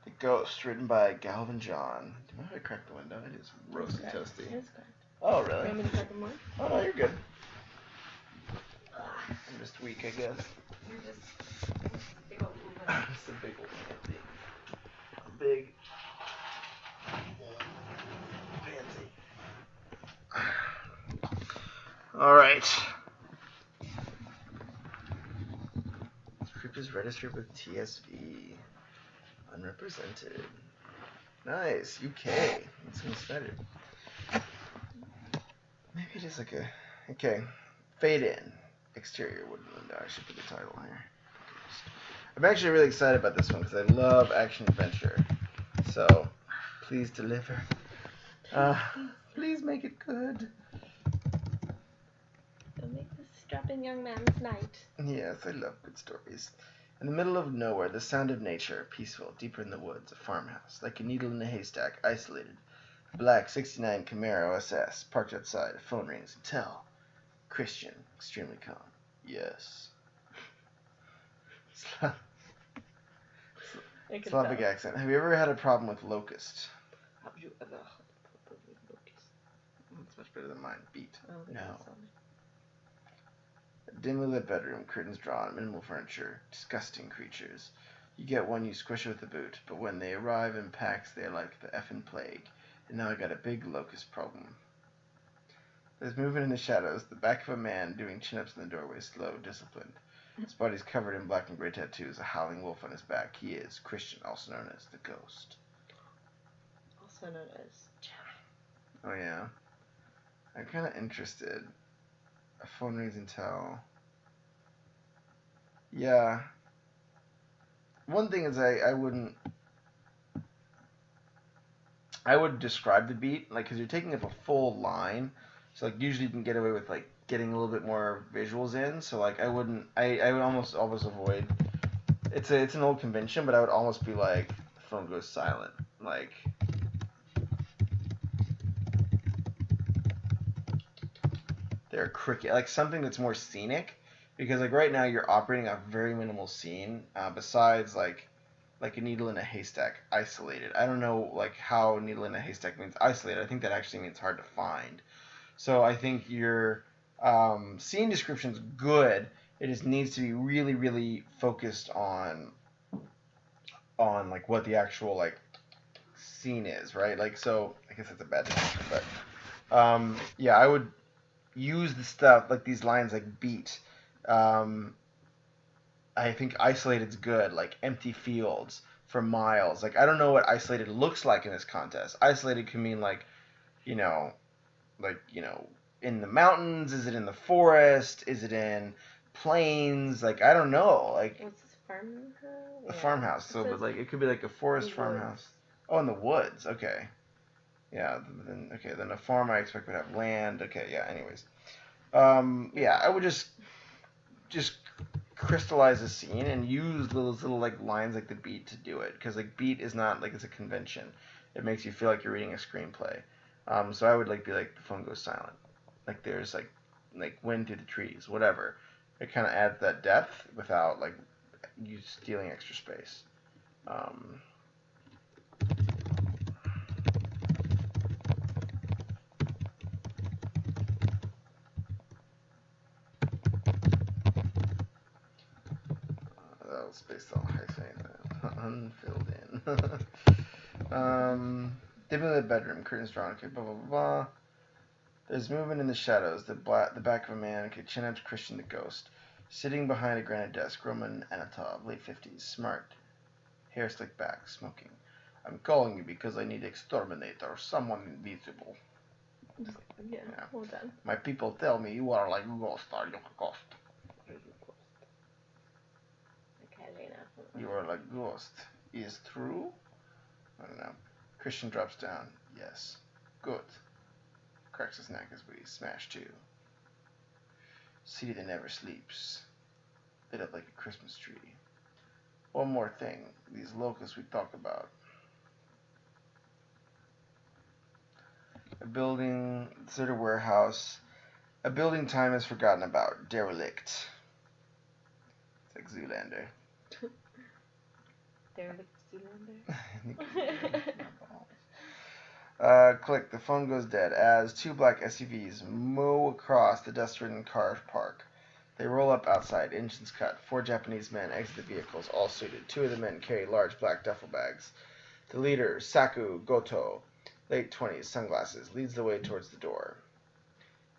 The Ghost, written by Galvin John. Do you mind if I crack the window? It is roasty toasty. It is cracked. Oh, You really? want me to crack them more? Oh, no, you're good. I'm just weak, I guess. You're just big old woman. Just a big old pansy. A big pansy. Alright. Script is registered with TSV. Unrepresented. Nice. UK. That's so excited. Maybe it is like a... Okay. Fade in. Exterior wooden window. I should put the title here. I'm actually really excited about this one because I love action adventure. So, please deliver. Please make it good. Don't make this strapping young man's night. Yes, I love good stories. In the middle of nowhere, the sound of nature, peaceful, deeper in the woods, a farmhouse, like a needle in a haystack, isolated. A black 69 Camaro SS, parked outside, a phone rings. Tell. Christian, extremely calm. Yes. Slavic accent. Have you ever had a problem with locust? Have you ever had a problem with locust? That's much better than mine. Beat. Oh, No. sorry. A dimly lit bedroom, curtains drawn, minimal furniture, disgusting creatures. You get one, you squish it with a boot, but when they arrive in packs, they're like the effing plague. And now I got a big locust problem. There's movement in the shadows, the back of a man doing chin-ups in the doorway, slow, disciplined. His body's covered in black and gray tattoos, a howling wolf on his back. He is Christian, also known as the Ghost. Also known as Jack. Oh yeah. I'm kind of interested. A phone rings and tell. Yeah. One thing is I would describe the beat, like, because you're taking up a full line, so like usually you can get away with like getting a little bit more visuals in. So like I would almost always avoid. It's an old convention, but I would almost be like the phone goes silent, like. They're cricket, like something that's more scenic, because like right now you're operating a very minimal scene. Besides like a needle in a haystack, isolated. I don't know like how needle in a haystack means isolated. I think that actually means hard to find. So I think your scene description's good. It just needs to be really, really focused on like what the actual like scene is, right? Like so. I guess that's a bad description, but yeah, I would use the stuff like these lines like beat. I think isolated is good, like empty fields for miles. Like I don't know what isolated looks like in this contest. Isolated can mean like, in the mountains. Is it in the forest? Is it in plains? Like I don't know. Like what's this farmhouse? a farmhouse. So, but like it could be like a forest farmhouse. Oh, in the woods. Okay. Yeah. Then a farm I expect would have land. Okay. Yeah. Anyways. Yeah. I would just crystallize the scene and use those little like lines like the beat to do it, because like beat is not like it's a convention. It makes you feel like you're reading a screenplay. So I would like be like the phone goes silent, like there's like wind through the trees, whatever. It kind of adds that depth without like you stealing extra space. spaced on hyphen. Unfilled in. Dimly lit bedroom, curtains drawn, okay, blah, blah, blah, blah. There's movement in the shadows, the back of a man, okay, chin up to Christian the ghost. Sitting behind a granite desk, Roman Anatov, late 50s, smart, hair slicked back, smoking. I'm calling you because I need exterminator, someone invisible. Yeah, well done. My people tell me you are like a ghost, are you a ghost? Okay, Lena. You are like ghost. Is true? I don't know. Christian drops down. Yes. Good. Cracks his neck as we smash to. City that never sleeps. Lit up like a Christmas tree. One more thing. These locusts we talk about. A building, deserted warehouse. A building time is forgotten about. Derelict. It's like Zoolander. Derelict Zoolander. Click. The phone goes dead as two black SUVs mow across the dust-ridden car park. They roll up outside, engines cut. 4 Japanese men exit the vehicles, all suited. 2 of the men carry large black duffel bags. The leader, Saku Goto, late 20s, sunglasses, leads the way towards the door.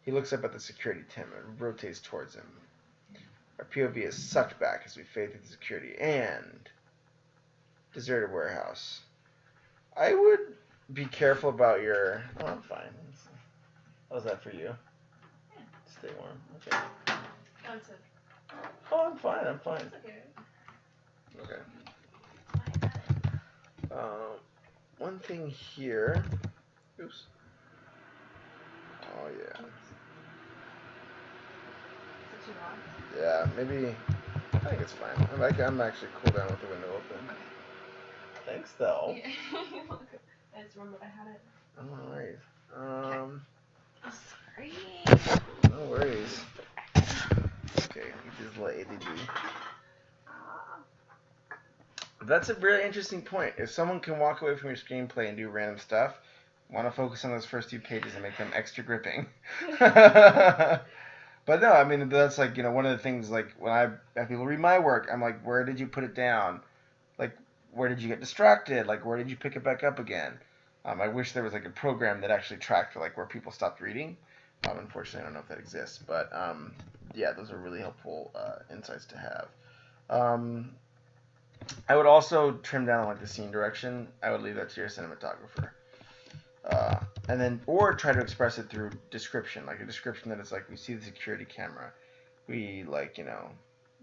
He looks up at the security Tim and rotates towards him. Our POV is sucked back as we fade through the security and deserted warehouse. I would be careful about your... Oh, I'm fine. How's that for you? Yeah. Stay warm. Okay. That's it. Oh, I'm fine. I'm fine. It's okay. Okay. I got it. One thing here. Oops. Oh, yeah. Is it too loud? Yeah, maybe. I think it's fine. I'm actually cool down with the window open. Okay. Thanks, though. Yeah. I just remembered I had it. All right. Oh, sorry. No worries. Okay, you just let ADD. That's a really interesting point. If someone can walk away from your screenplay and do random stuff, want to focus on those first 2 pages and make them extra gripping. But no, I mean, that's like, one of the things, like, when I have people read my work, I'm like, where did you put it down? Like, where did you get distracted? Like, where did you pick it back up again? I wish there was, like, a program that actually tracked, like, where people stopped reading. Unfortunately, I don't know if that exists. But, yeah, those are really helpful insights to have. I would also trim down on, like, the scene direction. I would leave that to your cinematographer. And then, or try to express it through description, like a description that is like, we see the security camera, we, like,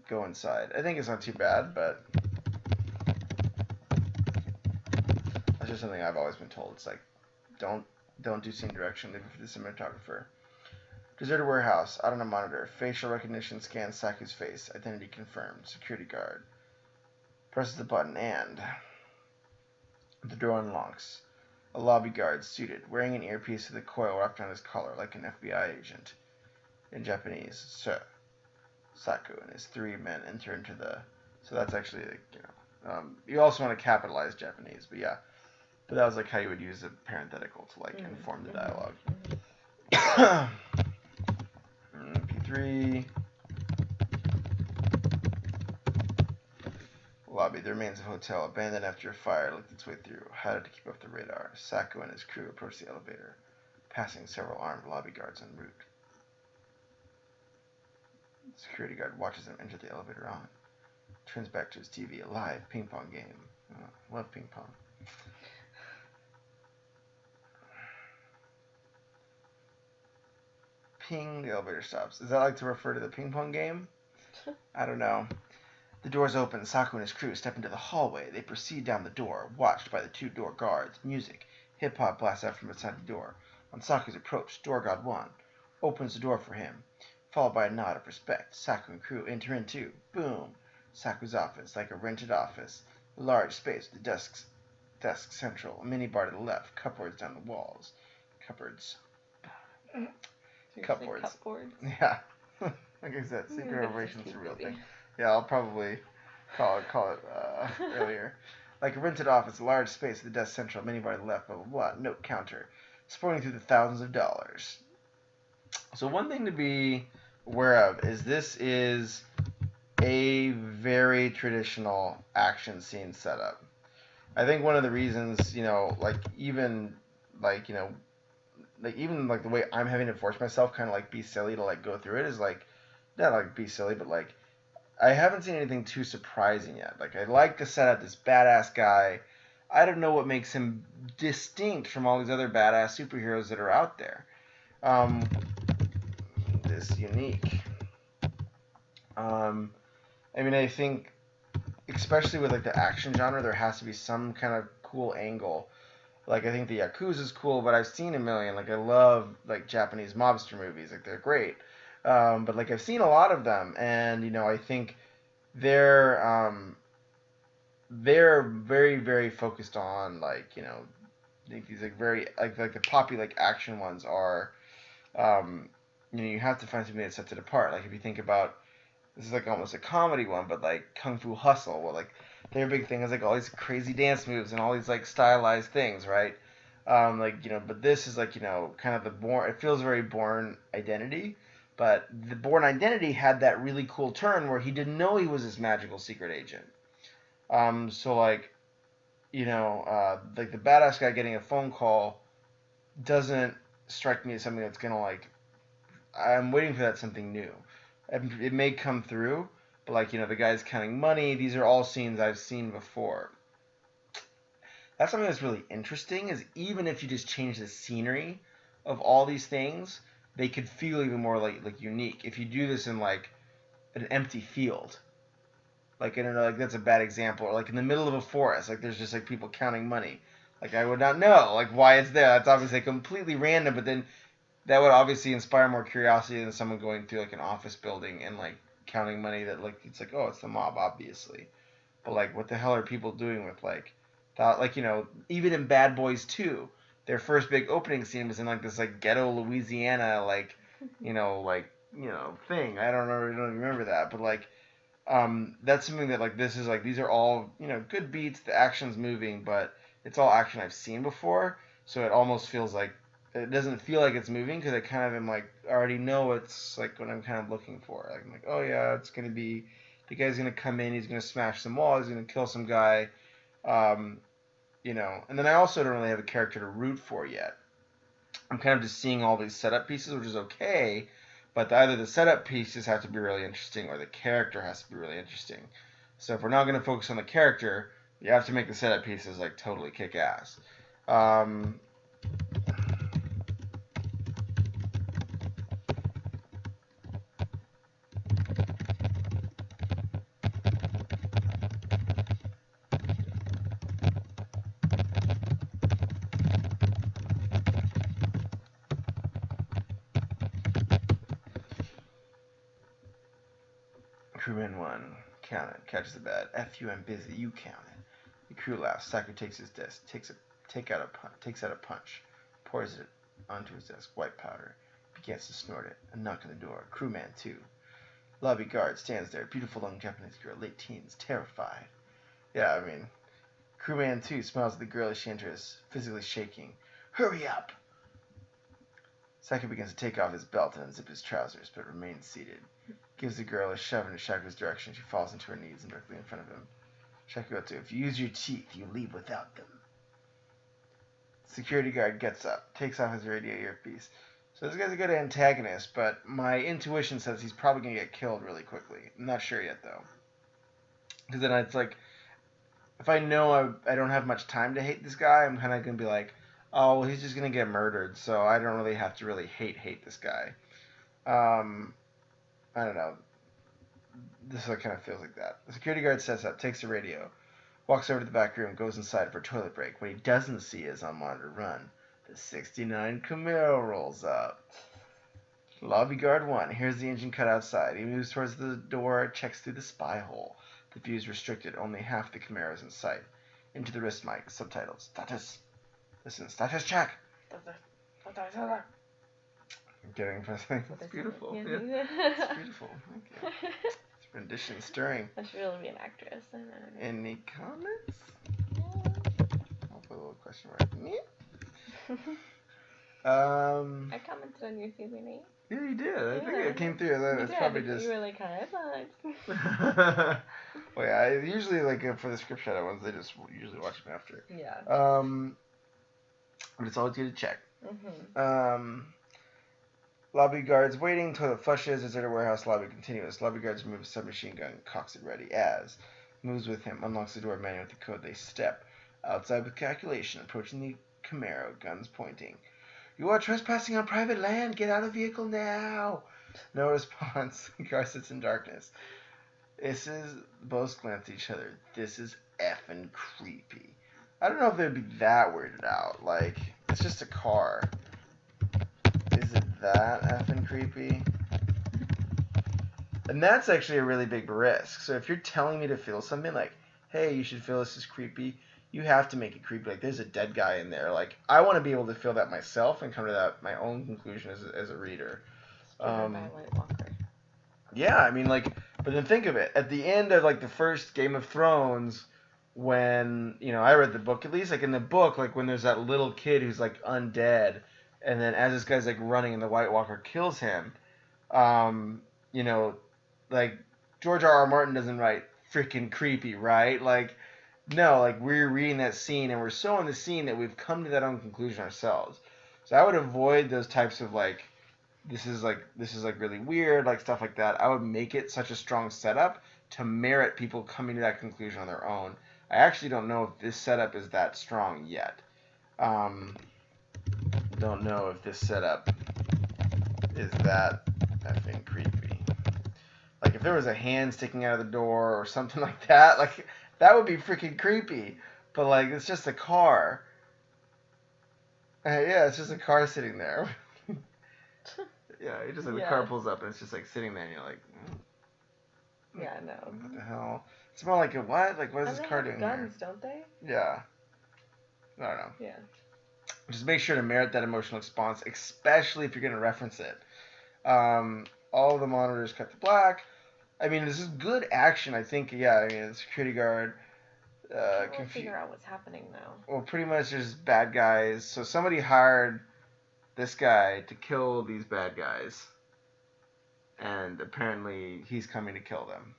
go inside. I think it's not too bad, but that's just something I've always been told. It's like, don't do scene direction, leave it for the cinematographer. Deserted warehouse, out on a monitor, facial recognition scans Saku's face, identity confirmed, security guard. Presses the button and the door unlocks. A lobby guard, suited, wearing an earpiece with a coil wrapped around his collar like an FBI agent. In Japanese, Sir. Saku and his 3 men enter into the... So that's actually, like, you also want to capitalize Japanese, but yeah. But that was, like, how you would use a parenthetical to, like, inform the dialogue. MP3... Lobby. The remains of a hotel, abandoned after a fire, looked its way through. How to keep up the radar. Saku and his crew approached the elevator, passing several armed lobby guards en route. The security guard watches them enter the elevator on. Turns back to his TV. A live ping pong game. Oh, love ping pong. Ping, the elevator stops. Is that like to refer to the ping pong game? I don't know. The doors open. Saku and his crew step into the hallway. They proceed down the door, watched by the 2 door guards. Music. Hip-hop blasts out from outside the door. On Saku's approach, door guard 1 opens the door for him, followed by a nod of respect. Saku and crew enter into. Boom. Saku's office, like a rented office. A large space with the desk central. A minibar to the left. Cupboards down the walls. Cupboards. Cupboards. Yeah. Like I said, secret operations are a real thing. Yeah, I'll probably call it earlier. Like a rented office, a large space with the desk central, minibar to the left, blah, blah, blah, note counter, sporting through the thousands of dollars. So one thing to be aware of is this is a very traditional action scene setup. I think one of the reasons, even like, even like the way I'm having to force myself kind of like be silly to like go through it is like, not like be silly, but like I haven't seen anything too surprising yet. Like I like to set up this badass guy. I don't know what makes him distinct from all these other badass superheroes that are out there. This unique. I think especially with like the action genre, there has to be some kind of cool angle. Like I think the Yakuza is cool, but I've seen a million. Like I love like Japanese mobster movies, like they're great. But like I've seen a lot of them, and I think they're very very focused on like I think these like very like the poppy like action ones are you have to find something that sets it apart. Like if you think about this is like almost a comedy one, but like Kung Fu Hustle, well, like their big thing is like all these crazy dance moves and all these like stylized things, right? But this is like kind of the Bourne. It feels very Bourne Identity, but the Bourne Identity had that really cool turn where he didn't know he was this magical secret agent. So like the badass guy getting a phone call doesn't strike me as something that's gonna like. I'm waiting for that something new. It may come through, but like the guy's counting money. These are all scenes I've seen before. That's something that's really interesting. Is even if you just change the scenery of all these things, they could feel even more like unique. If you do this in like an empty field, like like that's a bad example, or like in the middle of a forest, like there's just like people counting money. Like I would not know like why it's there. That's obviously completely random, but then that would obviously inspire more curiosity than someone going through like an office building and like counting money that like it's like, oh, it's the mob obviously, but like what the hell are people doing with like that, like even in Bad Boys 2, their first big opening scene was in like this like ghetto Louisiana like thing. I don't remember that, but like that's something that like this is like these are all good beats, the action's moving, but it's all action I've seen before, so it almost feels like it doesn't feel like it's moving because I kind of am like already know it's like what I'm kind of looking for. Like, I'm like, oh yeah, it's gonna be the guy's gonna come in, he's gonna smash some walls, he's gonna kill some guy, um, And then I also don't really have a character to root for yet. I'm kind of just seeing all these setup pieces, which is okay, but either the setup pieces have to be really interesting or the character has to be really interesting. So if we're not gonna focus on the character, you have to make the setup pieces like totally kick ass. Crewman 1, count it, catches the bad. F you, I'm busy, you count it. The crew laughs. Sacker takes his desk, takes out a punch, pours it onto his desk, white powder, begins to snort it. A knock on the door. Crewman 2. Lobby guard stands there, beautiful young Japanese girl, late teens, terrified. Yeah, Crewman 2 smiles at the girl as she enters, physically shaking. Hurry up! Sacker begins to take off his belt and unzip his trousers, but remains seated. Gives the girl a shove into Shaku's direction. She falls into her knees and directly in front of him. Shaku goes to, if you use your teeth, you leave without them. Security guard gets up, takes off his radio earpiece. So this guy's a good antagonist, but my intuition says he's probably going to get killed really quickly. I'm not sure yet, though. Because then it's like, if I know I don't have much time to hate this guy, I'm kind of going to be like, oh, well, he's just going to get murdered, so I don't really have to really hate this guy. I don't know. This is what kind of feels like that. The security guard sets up, takes the radio, walks over to the back room, goes inside for a toilet break. What he doesn't see is on monitor run. The 69 Camaro rolls up. Lobby guard 1. Here's the engine cut outside. He moves towards the door, checks through the spy hole. The view is restricted. Only half the Camaro is in sight. Into the wrist mic. Subtitles. Status. Listen. Status check. I'm getting something. It's beautiful. Yeah. It's beautiful. Thank you. It's rendition stirring. I should really be an actress. Any comments? Yeah. I'll put a little question mark. I commented on your Q&A. Yeah, you did. I think it came through. That's probably just. You were like, highlights. Well, yeah, I usually for the script shadow ones, they just usually watch them after. Yeah. But it's always good to check. Mm-hmm. Lobby guards waiting. Toilet flushes. Deserted warehouse lobby continuous. Lobby guards move a submachine gun. Cocks it ready. As moves with him. Unlocks the door. Manual with the code. They step outside with calculation. Approaching the Camaro. Guns pointing. You are trespassing on private land. Get out of vehicle now. No response. The car sits in darkness. Both glance at each other. This is effing creepy. I don't know if they'd be that weirded out. Like, it's just a car. Is it that effing creepy? And that's actually a really big risk. So if you're telling me to feel something like, hey, you should feel this is creepy, you have to make it creepy. Like, there's a dead guy in there. Like, I want to be able to feel that myself and come to that my own conclusion as a reader. By a White Walker. Yeah, I mean, like, but then think of it. At the end of, like, the first Game of Thrones, when, I read the book, at least, like, in the book, like, when there's that little kid who's, like, undead, and then as this guy's, like, running and the White Walker kills him, like, George R.R. Martin doesn't write freaking creepy, right? Like, no, like, we're reading that scene, and we're so in the scene that we've come to that own conclusion ourselves. So I would avoid those types of, like, this is really weird, like, stuff like that. I would make it such a strong setup to merit people coming to that conclusion on their own. I actually don't know if this setup is that strong yet. Don't know if this setup is that effing creepy. Like, if there was a hand sticking out of the door or something like that, like, that would be freaking creepy. But, like, it's just a car. Yeah, it's just a car sitting there. Yeah, it just, like, the car pulls up and it's just, like, sitting there and you're like... Yeah, no. What the hell? It's more like a what? Like, what is this car doing guns, don't they? Yeah. I don't know. Yeah. Just make sure to merit that emotional response, especially if you're going to reference it. All of the monitors cut to black. I mean, this is good action, I think. Yeah, I mean, the security guard. Can't figure out what's happening now. Well, pretty much there's bad guys. So somebody hired this guy to kill these bad guys. And apparently he's coming to kill them.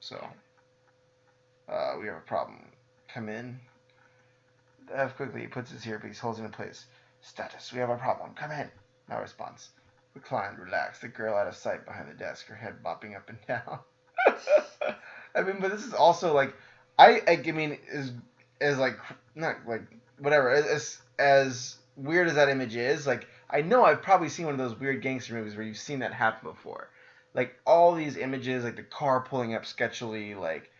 So, we have a problem. Come in. F quickly, he puts his earpiece, holds it in place. Status, we have a problem. Come in. No response. Reclined, relaxed. The girl out of sight behind the desk, her head bopping up and down. I mean, but this is also like, I mean, as like, not like, whatever, as weird as that image is, like, I know I've probably seen one of those weird gangster movies where you've seen that happen before. Like, all these images, like the car pulling up sketchily, like,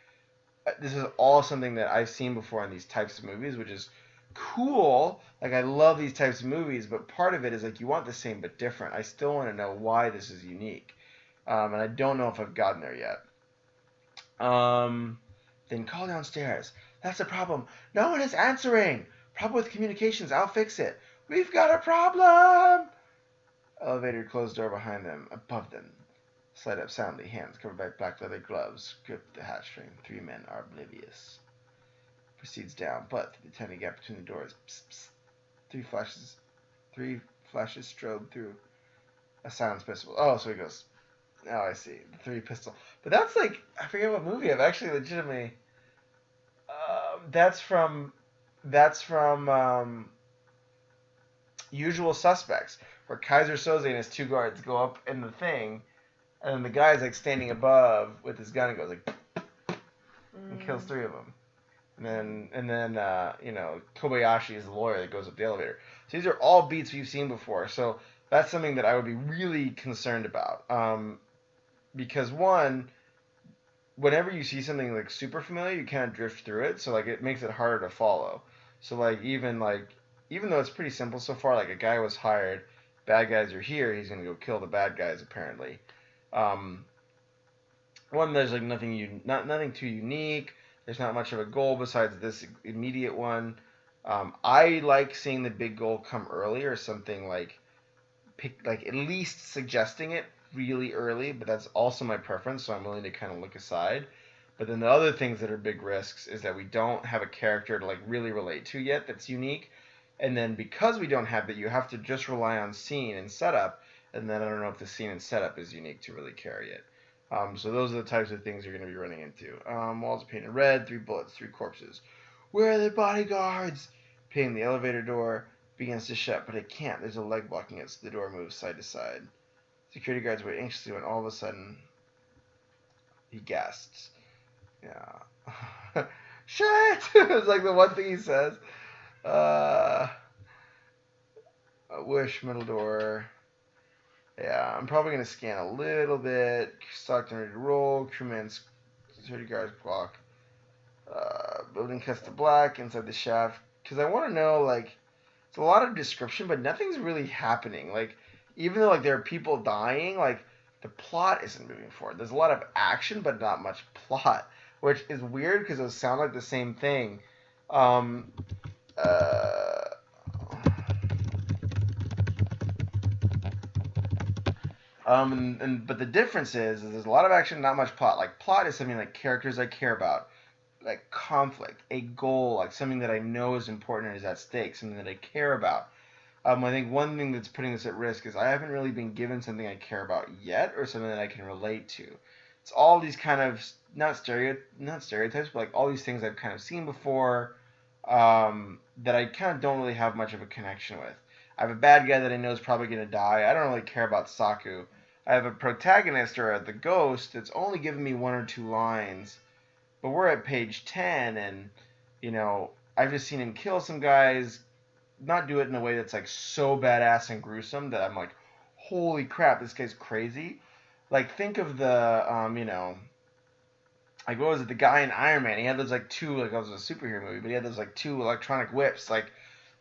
this is all something that I've seen before in these types of movies, which is cool. Like, I love these types of movies, but part of it is, like, you want the same but different. I still want to know why this is unique. And I don't know if I've gotten there yet. Then call downstairs. That's a problem. No one is answering. Problem with communications. I'll fix it. We've got a problem. Elevator closed door behind them. Above them. Slide up soundly. Hands covered by black leather gloves. Grip the hatch string. 3 men are oblivious. Proceeds down, but through the tiny gap between the doors. Psst, psst. 3 flashes strobe through a silence pistol. Oh, so he goes. Oh, I see. The 3 pistol. But that's like, I forget what movie. I've actually legitimately. That's from Usual Suspects, where Kaiser Soze and his 2 guards go up in the thing, and then the guy's like standing above with his gun and goes like, and kills 3 of them. And then Kobayashi is the lawyer that goes up the elevator. So these are all beats we've seen before. So that's something that I would be really concerned about. Because one, whenever you see something like super familiar, you kind of drift through it. So like it makes it harder to follow. So like even though it's pretty simple so far, like a guy was hired, bad guys are here, he's gonna go kill the bad guys apparently. One, there's like nothing too unique. There's not much of a goal besides this immediate one. I like seeing the big goal come early, or something like at least suggesting it really early, but that's also my preference, so I'm willing to kind of look aside. But then the other things that are big risks is that we don't have a character to like really relate to yet that's unique, And then because we don't have that, you have to just rely on scene and setup. And then I don't know if the scene and setup is unique to really carry it. So those are the types of things you're going to be running into. Walls are painted red, 3 bullets, 3 corpses. Where are the bodyguards? Painting the elevator door begins to shut, but it can't. There's a leg blocking it, so the door moves side to side. Security guards wait anxiously when all of a sudden he gasps. Yeah. Shit! It's like the one thing he says. Wish, middle door. Yeah, I'm probably going to scan a little bit. Stockton ready to roll. Crewman's security guards block. Building cuts to black inside the shaft. Because I want to know, like, it's a lot of description, but nothing's really happening. Like, even though, like, there are people dying, like, the plot isn't moving forward. There's a lot of action, but not much plot. Which is weird because those sound like the same thing. But the difference is there's a lot of action, not much plot. Like, plot is something like characters I care about, like conflict, a goal, like something that I know is important and is at stake, something that I care about. I think one thing that's putting this at risk is I haven't really been given something I care about yet, or something that I can relate to. It's all these kind of not stereotypes, but like all these things I've kind of seen before, that I kind of don't really have much of a connection with. I have a bad guy that I know is probably going to die. I don't really care about Saku. I have a protagonist, or the ghost, that's only given me 1 or 2 lines. But we're at page 10, and, you know, I've just seen him kill some guys, not do it in a way that's, like, so badass and gruesome that I'm like, holy crap, this guy's crazy. Like, think of the, you know, like, what was it, the guy in Iron Man? He had those, like, 2, like, it was a superhero movie, but he had those, like, 2 electronic whips. Like,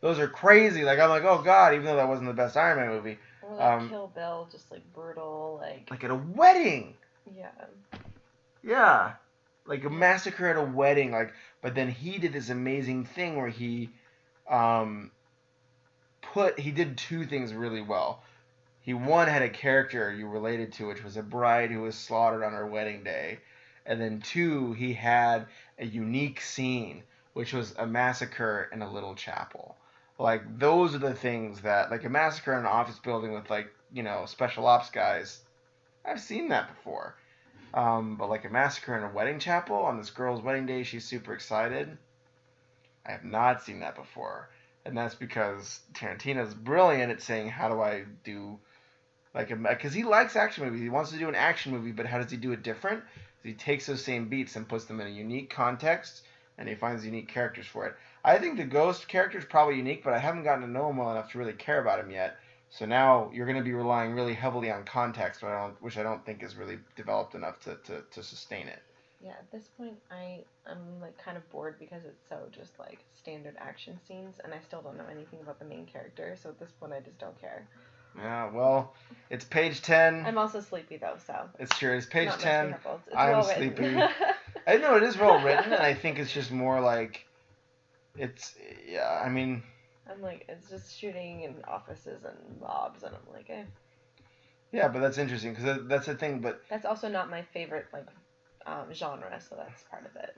those are crazy. Like, I'm like, oh, God, even though that wasn't the best Iron Man movie. Or, like, Kill Bill, just, like, brutal, like... Like, at a wedding! Yeah. Yeah. Like, a massacre at a wedding. Like, but then he did this amazing thing where he, he did 2 things really well. He, one, had a character you related to, which was a bride who was slaughtered on her wedding day. And then 2, he had a unique scene, which was a massacre in a little chapel. Like, those are the things that, like, a massacre in an office building with, like, you know, special ops guys, I've seen that before. But, like, a massacre in a wedding chapel on this girl's wedding day, she's super excited. I have not seen that before. And that's because Tarantino's brilliant at saying, how do I do, like, because he likes action movies. He wants to do an action movie, but how does he do it different? He takes those same beats and puts them in a unique context, and he finds unique characters for it. I think the Ghost character is probably unique, but I haven't gotten to know him well enough to really care about him yet. So now you're going to be relying really heavily on context, which I don't think is really developed enough to sustain it. Yeah, at this point, I'm like kind of bored because it's so just like standard action scenes, and I still don't know anything about the main character. So at this point, I just don't care. Yeah, well, it's page 10. I'm also sleepy though, so. It's true. It's page 10. It's I'm well sleepy. I know it is well written, and I think it's just more like, I mean. I'm like, it's just shooting in offices and mobs, and I'm like, eh. Yeah, but that's interesting, because that's the thing, but. That's also not my favorite, like, genre, so that's part of it.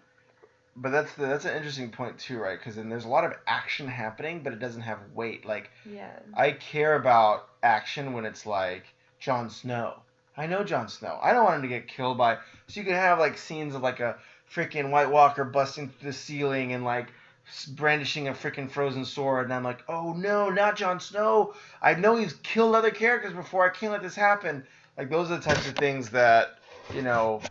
But that's an interesting point too, right? Because then there's a lot of action happening, but it doesn't have weight. Like, yeah. I care about action when it's like Jon Snow. I know Jon Snow. I don't want him to get killed by. So you can have like scenes of like a freaking White Walker busting through the ceiling and like brandishing a freaking frozen sword, and I'm like, oh no, not Jon Snow. I know he's killed other characters before. I can't let this happen. Like, those are the types of things that, you know,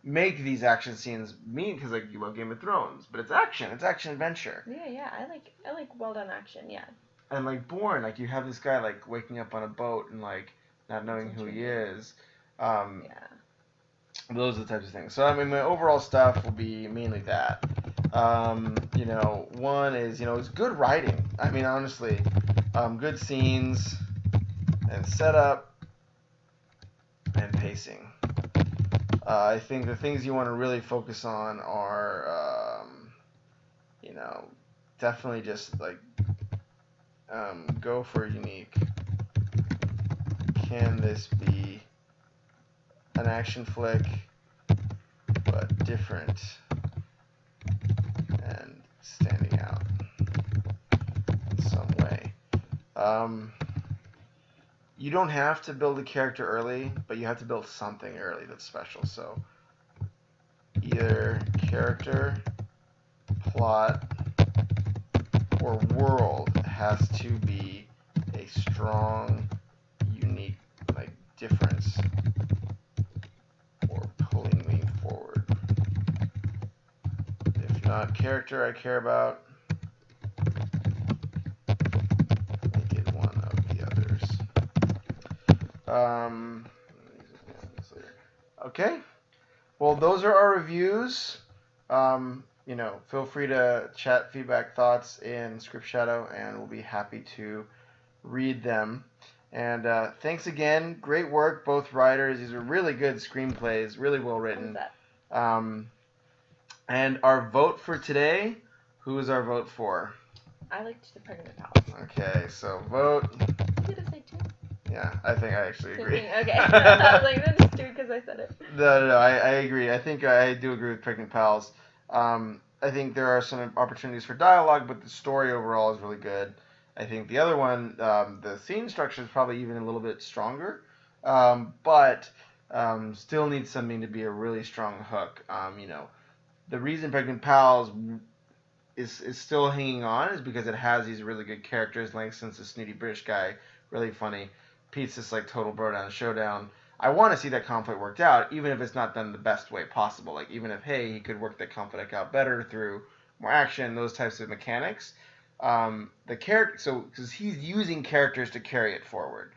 make these action scenes mean, because like you love Game of Thrones, but it's action adventure. Yeah, I like well done action, yeah. And like Bourne, like you have this guy like waking up on a boat and like not knowing who he is. Yeah. Those are the types of things. So I mean, my overall stuff will be mainly that. You know, one is, you know, it's good writing. I mean, honestly, good scenes and setup and pacing. I think the things you want to really focus on are, you know, definitely just like go for unique. Can this be an action flick, but different and standing out? some way. You don't have to build a character early, but you have to build something early that's special. So either character, plot, or world has to be a strong, unique, like, difference for pulling me forward. If not character I care about, make it one of the others. Okay. Well, those are our reviews. Feel free to chat feedback, thoughts in Script Shadow, and we'll be happy to read them. And thanks again. Great work, both writers. These are really good screenplays, really well written. And our vote for today, who is our vote for? I liked the Pregnant Pals. Okay, so vote. Did I say two? Yeah, I think I actually agree. Okay. I was like, that's two because I said it. No, I agree. I think I do agree with Pregnant Pals. I think there are some opportunities for dialogue, but the story overall is really good. I think the other one, the scene structure is probably even a little bit stronger, but still needs something to be a really strong hook. The reason Pregnant Pals is still hanging on is because it has these really good characters. Langston's a snooty British guy, really funny. Pete's this like total bro down showdown. I want to see that conflict worked out, even if it's not done the best way possible. Like, even if, hey, he could work that conflict out better through more action, those types of mechanics. The character, because he's using characters to carry it forward.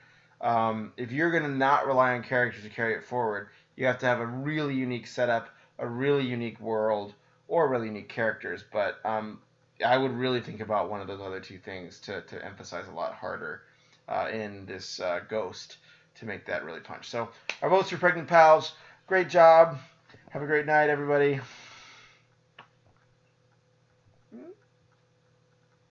If you're going to not rely on characters to carry it forward, you have to have a really unique setup, a really unique world, or really unique characters. But I would really think about one of those other two things to emphasize a lot harder in this Ghost to make that really punch. So our votes for Pregnant Pals. Great job. Have a great night, everybody.